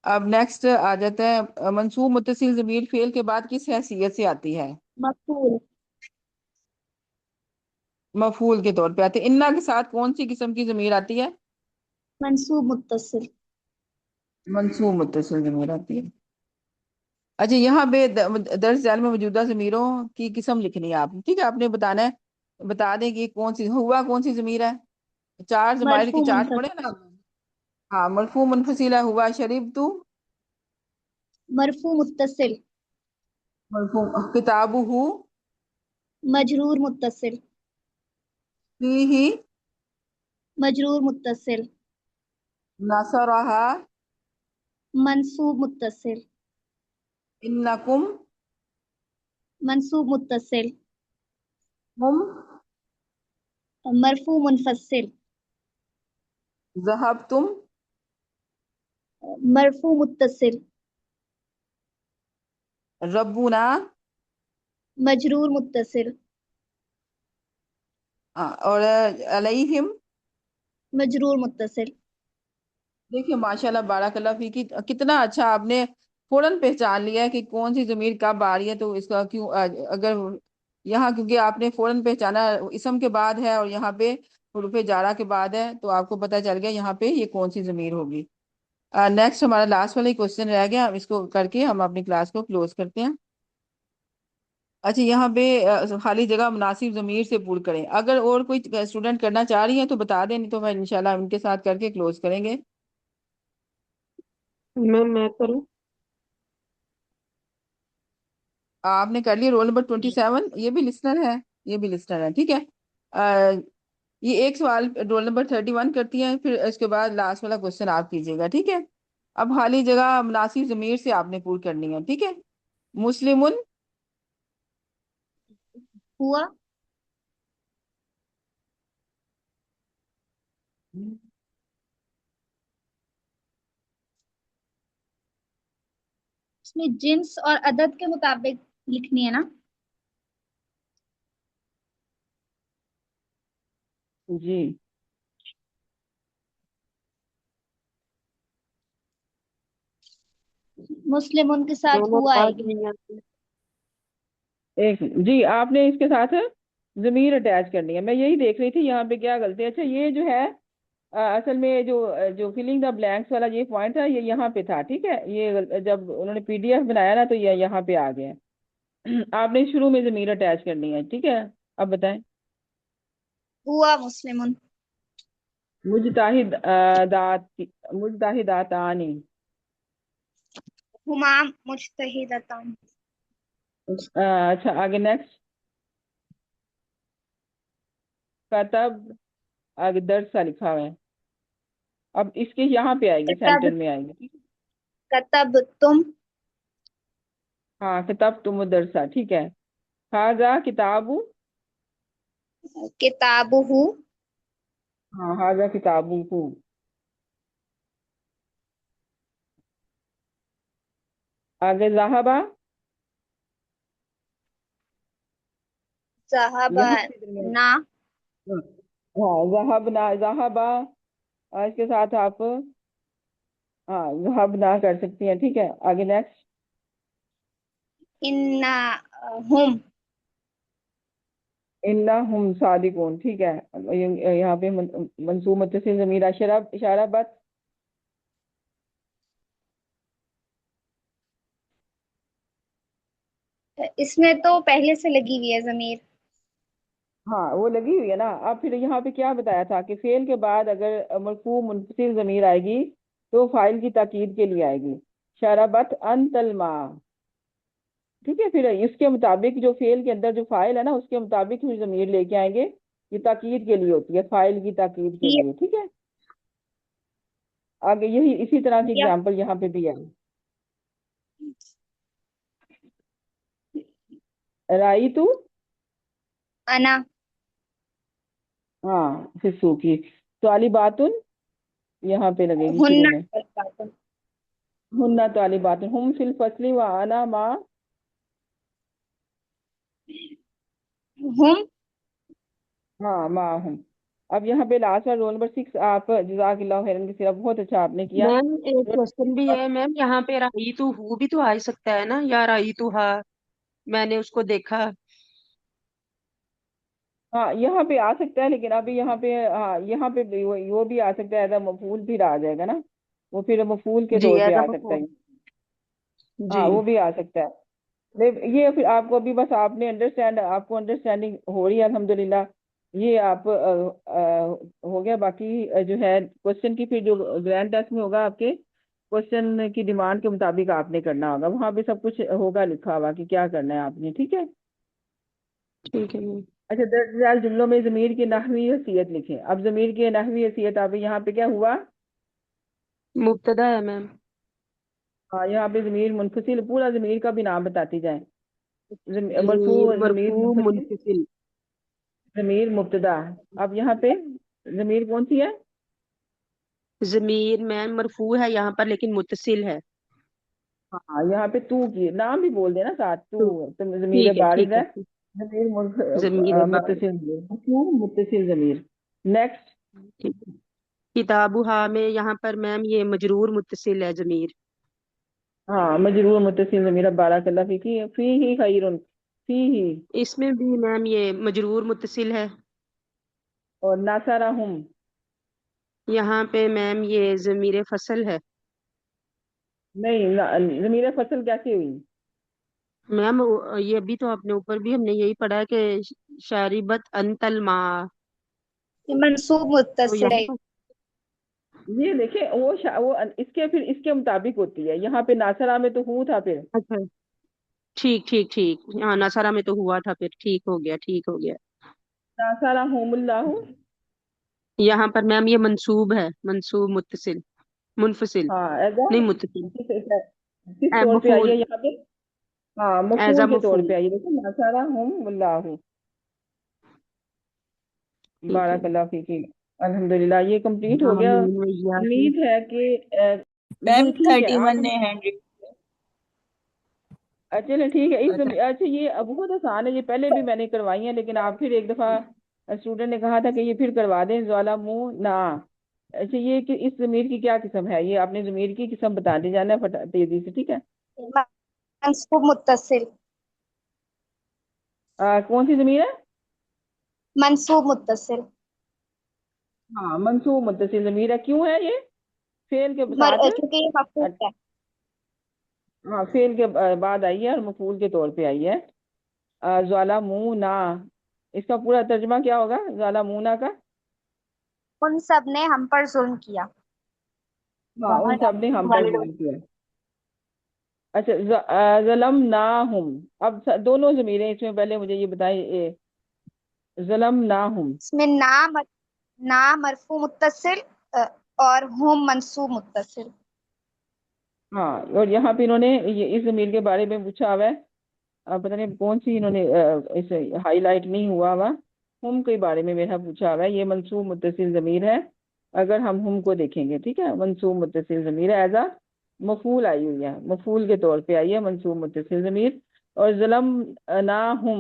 اب نیکسٹ آ جاتا ہے منصوب متصل ضمیر فعل کے بعد کس حیثیت سے آتی ہے؟ مفعول. مفعول کے طور پہ آتی ہے. انا کے ساتھ کون سی قسم کی ضمیر آتی ہے؟ منصوب متصل. منصوب متصل ضمیر آتی ہے. اچھا، یہاں پہ درس ذیل میں موجودہ ضمیروں کی قسم لکھنی ہے آپ. ٹھیک ہے، آپ نے بتانا ہے، بتا دیں کہ کون سی ہوا کون سی ضمیر ہے. چار ضمائر کی مرفوع چارٹ پڑھے منفصل. نا. ہاں، مرفوع منفصل ہے ہوا شریف تو. مرفوع متصل. مرفوع کتاب ہو. مجرور متصل. فی ہی. مجرور متصل. نصرہا. منصوب متصل. انکم. منصوب متصل. ہم. مرفوع منفصل. ذہبتم. مرفوع متصل. ربنا. مجرور متصل. اور علیہم. مجرور متصل. دیکھیے ماشاء اللہ بارک اللہ فی کی، کتنا اچھا آپ نے فوراً پہچان لیا ہے کہ کون سی ضمیر کب آ رہی ہے. تو اس کا کیوں اگر یہاں کیونکہ آپ نے فوراً پہچانا اسم کے بعد ہے اور یہاں پہ حروف جارہ کے بعد ہے تو آپ کو پتہ چل گیا یہاں پہ یہ کون سی ضمیر ہوگی. نیکسٹ ہمارا لاسٹ والا کوشچن رہ گیا، اس کو کر کے ہم اپنی کلاس کو کلوز کرتے ہیں. اچھا، یہاں پہ خالی جگہ مناسب ضمیر سے پور کریں. اگر اور کوئی اسٹوڈنٹ کرنا چاہ رہی ہیں تو بتا دیں، نہیں تو میں انشاءاللہ ان کے ساتھ کر کے کلوز کریں گے. میں کروں. آپ نے کر لیا رول نمبر 27. یہ بھی لسنر ہے، یہ بھی لسنر ہے، ٹھیک ہے. یہ ایک سوال رول نمبر 31 کرتی ہیں، پھر اس کے بعد لاسٹ والا کوشچن آپ کیجیے گا، ٹھیک ہے. اب خالی جگہ مناسب ضمیر سے آپ نے پور کرنی ہے، ٹھیک ہے. مسلمن، ہوا، اس میں جنس اور عدد کے مطابق لکھنی ہے نا. جی مسلم ان کے ساتھ دونوں ہوا آئے آواز گی. نہیں آتی. ایک جی آپ نے اس کے ساتھ ضمیر اٹیچ کرنی ہے. میں یہی دیکھ رہی تھی یہاں پہ کیا غلطی ہے. اچھا یہ جو ہے اصل میں جو فلنگ دا بلینکس والا یہ پوائنٹ تھا، یہ یہاں پہ تھا، ٹھیک ہے. یہ جب انہوں نے PDF بنایا نا تو یہ یہاں پہ آ گیا. آپ نے شروع میں ضمیر اٹیچ کرنی ہے، ٹھیک ہے. اب بتائیں. ہوا مسلم، مجتہد مجتہداتانی. ہما مجتہدتان، اچھا آگے نیکسٹ. کتب، آگے درس سا لکھا ہوا ہے. اب اس کے یہاں پہ آئیں گے، کتب، سینٹر میں آئیں گے. کتب تم، ہاں کتاب تم درسا، ٹھیک ہے. ہاضا کتاب، کتاب ہو، ہاں ہاضا کتاب کو. آگے ذہبا، ذہبا یہاں پہ درمیان. نا، ہاں ذہبنا، ذہبا اس کے ساتھ آپ ہاں ذہبنا کر سکتی ہیں، ٹھیک ہے. آگے نیکسٹ. انا ہم، انہم صادقون، ٹھیک ہے. یہاں پہ منصوب متصل ضمیر اشارہ بت. اس میں تو پہلے سے لگی ہوئی ہے ضمیر. ہاں وہ لگی ہوئی ہے نا. اب پھر یہاں پہ کیا بتایا تھا کہ فعل کے بعد اگر مرفوع منفصل ضمیر آئے گی تو فاعل کی تاکید کے لیے آئے گی. شربت انت الماء، ٹھیک ہے. پھر اس کے مطابق جو فعل کے اندر جو فاعل ہے نا اس کے مطابق بھی ضمیر لے کے آئیں گے. یہ تاکید کے لیے ہوتی ہے، فاعل کی تاکید کے یہ لیے، ٹھیک ہے. آگے یہی اسی طرح کی یا اگزامپل یہاں پہ بھی ہے. رائی تو، انا، ہاں پھر سوکھی. طالباتن یہاں پہ لگے گی ہن، شروع میں. ہن طالبات، ہم فی الفصل وانا ما. ہم، ہاں ما ہوں. اب یہاں پہ لاسٹ رول نمبر 6 آپ جزاک اللہ خیرن کی صرف بہت اچھا آپ نے کیا. میم ایک کوشچن بھی ہے میم، یہاں پہ رائی تو ہو بھی تو آ ہی سکتا ہے نا، یا رائی تو ہا، میں نے اس کو دیکھا. ہاں یہاں پہ آ سکتا ہے، لیکن ابھی یہاں پہ ہاں یہاں پہ بھی وہ بھی آ سکتا ہے ایز اے مفعول پھر آ جائے گا نا. وہ پھر مفعول کے جی طور پہ ایز آ سکتا اے، ہے. جی ہاں وہ بھی آ سکتا ہے. یہ پھر آپ کو ابھی بس آپ نے آپ کو انڈرسٹینڈنگ ہو رہی ہے الحمدللہ. یہ آپ ہو گیا. باقی جو ہے کوشچن کی پھر جو گرینڈ ٹیسٹ میں ہوگا آپ کے کوشچن کی ڈیمانڈ کے مطابق آپ نے کرنا ہوگا. وہاں پہ سب کچھ ہوگا لکھا ہوا کہ کیا کرنا ہے آپ نے، ٹھیک ہے. ٹھیک ہے میم. اچھا درج ذیل جملوں میں ضمیر کی نحوی حیثیت لکھیں. اب ضمیر کی نحوی حیثیت اب یہاں پہ کیا ہوا؟ مبتدا ہے میم. ہاں یہاں پہ ضمیر منفصل، پورا ضمیر کا بھی نام بتاتی جائیں. ضمیر مرفوع، ضمیر مرفوع منفصل، منفصل. ضمیر مبتدا. اب یہاں پہ ضمیر کون سی ہے؟ ضمیر میم مرفوع ہے یہاں پر لیکن متصل ہے. ہاں یہاں پہ تو کی نام بھی بول دینا ساتھ تو تو ضمیر ٹھیک ہے، بارز ٹھیک ہے، ہے. ضمیر ضمیر بار. متصل ضمیر، مرفوع متصل ضمیر. نیکسٹ. ٹھیک ہے. کتابها میں یہاں پر میم یہ مجرور متصل ہے ضمیر. ہاں مجرور متصل ضمیر. اب بارک اللہ فی ہی خیرن، فی ہی. اس میں بھی میم یہ مجرور متصل ہے. اور ناصرہم، یہاں پہ میم یہ ضمیر فصل ہے. نہیں ضمیر فصل کیسے ہوئی؟ میم یہ بھی تو اپنے اوپر بھی ہم نے یہی پڑھا ہے کہ شاربت انت الماء. یہ منصوب تو متصل یہاں ہے. پر یہ دیکھیں وہ اس کے پھر اس کے مطابق ہوتی ہے. یہاں پہ ناصرہ میں تو ہوں تھا پھر. اچھا ٹھیک ٹھیک ٹھیک، ہاں نصرہ میں تو ہوا تھا، پھر ٹھیک ہو گیا، ٹھیک ہو گیا۔ ناصرہم اللہ، یہاں پر میم یہ منصوب ہے، منصوب متصل، منفصل ہاں ایزا نہیں متصل، کس طور پہ آئی مفعول، ہے یہاں پہ؟ ہاں ایز اے مفعول کے طور مفعول، پہ آئی ہے، دیکھو ناصرہم اللہ، ٹھیک ہے۔ بارک اللہ فیکی۔ الحمدللہ یہ کمپلیٹ ہو گیا، آمین وإیاکم۔ امید ہے کہ میم جی ٹھیک ہے 31 آپ، نے ہینڈ ریز چلے ٹھیک ہے اس کیا؟ اچھا یہ بہت آسان ہے، یہ پہلے بھی میں نے کروائی ہیں، لیکن آپ پھر ایک دفعہ اسٹوڈنٹ نے کہا تھا کہ یہ پھر کروا دیں، ظالمونا۔ اچھا یہ کہ اس ضمیر کی کیا قسم ہے، یہ آپ نے ضمیر کی قسم بتا دی جانا ہے تیزی سے، ٹھیک ہے؟ منصوب متصل، کون سی ضمیر ہے؟ منصوب متصل، ہاں منصوب متصل ضمیر ہے، کیوں ہے یہ؟ فعل کے ساتھ، کیونکہ یہ مفعول ہے۔ ہاں فعل کے بعد آئی ہے اور مفعول کے طور پہ آئی ہے۔ ظالمونا، اس کا پورا ترجمہ کیا ہوگا ظالمونا کا؟ ان سب نے ہم پر ظلم کیا۔ ہاں ان سب نے ہم پر ظلم کیا۔ اچھا ظلمناہم، اب دونوں ضمیریں اس میں، پہلے مجھے یہ بتائیں ظلمناہم، اس میں نا مرفوع متصل اور ہم منصوب متصل۔ ہاں اور یہاں پہ انہوں نے اس ضمیر کے بارے میں پوچھا ہوا ہے، پتہ نہیں کون سی انہوں نے اسے ہائی لائٹ نہیں ہوا ہم کے بارے میں میرا پوچھا ہوا ہے، یہ منصوب متصل ضمیر ہے، اگر ہم کو دیکھیں گے، ٹھیک ہے، منصوب متصل ضمیر ہے، ایزا مفعول آئی ہوئی ہے، مفعول کے طور پہ آئی ہے منصوب متصل ضمیر۔ اور ظلمناہم،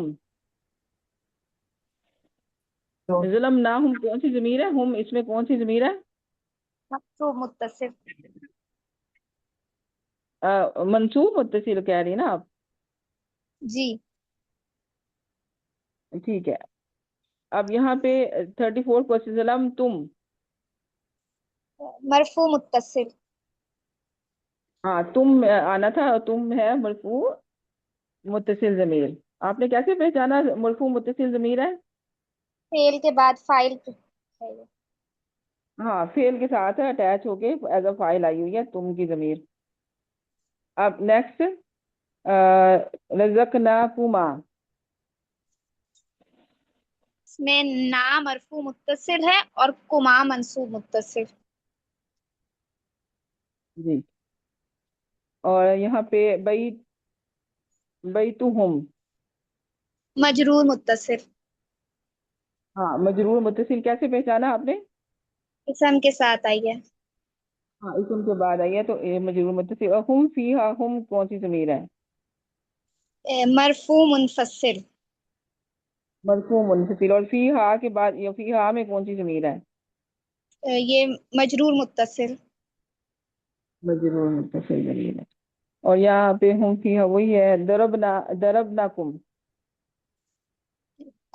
ظلمناہم کون سی ضمیر ہے؟ ہم اس میں کون سی ضمیر ہے؟ منصوب متصل، منصوب متصل کہہ رہی نا آپ؟ جی ٹھیک ہے، اب یہاں پہ 34 کوشچن، ظلم تم، مرفوع متصل، ہاں تم آنا تھا، تم ہے مرفوع متصل ضمیر، آپ نے کیسے پہچانا مرفوع متصل ضمیر ہے؟ فعل کے بعد فاعل ہے۔ ہاں فعل کے ساتھ اٹیچ ہو کے ایز اے فائل آئی ہوئی ہے تم کی ضمیر۔ اب نیکسٹ رزقناکما، اس میں نا مرفوع متصل ہے اور کما منصوب متصل۔ جی، اور یہاں پہ بیتہم، مجرور متصل، ہاں مجرور متصل کیسے پہچانا آپ نے؟ اسم کے ساتھ آئی ہے۔ ہاں اسم کے بعد آئی ہے تو مجرور متصل۔ اور ہم فیہا، ہم کون سی ضمیر ہے؟ مرفوع منفصل، مرفوع منفصل۔ اور فیہا کے بعد، یہ فیہا میں کون سی ضمیر ہے؟ یہ مجرور متصل، مجرور متصل ضمیر ہے۔ اور یہاں پہ ہم فیہا وہی ہے، ضربناکم،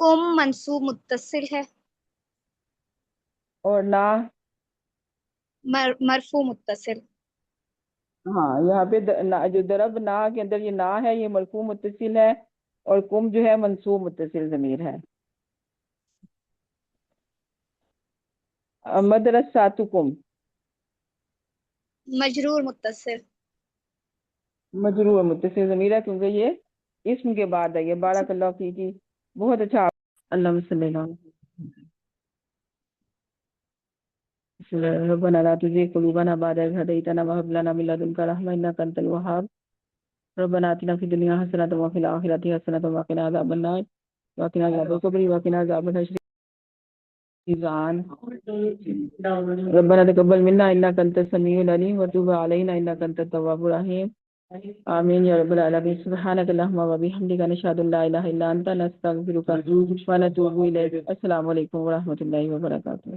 کم منصوب متصل ہے، اور نا، مرفوع متصل۔ ہاں یہاں پہ جو ضرب نا کے اندر یہ نا ہے یہ مرفوع متصل ہے، اور کم جو ہے منصوب متصل ضمیر ہے۔ مدرساتکم، مجرور متصل، مجرور متصل ضمیر ہے کیونکہ یہ اسم کے بعد ہے، یہ بارک اللہ فیکی، بہت اچھا، اللہ صلی اللہ علیہ وسلم۔ ربنا لا تزغ قلوبنا بعد إذ هديتنا وهب لنا من لدنك رحمة إنك أنت الوهاب، ربنا آتنا في الدنيا حسنة وفي الآخرة حسنة وقنا عذاب النار وقنا عذاب القبر وقنا عذاب الحشر ربنا تقبل منا إنك أنت السميع العليم وتب علينا إنك أنت التواب الرحيم آمين يا رب العالمين سبحانك اللهم وبحمدك نشهد أن لا إله إلا أنت نستغفرك ونتوب إليك۔ السلام علیکم ورحمۃ اللہ وبرکاتہ۔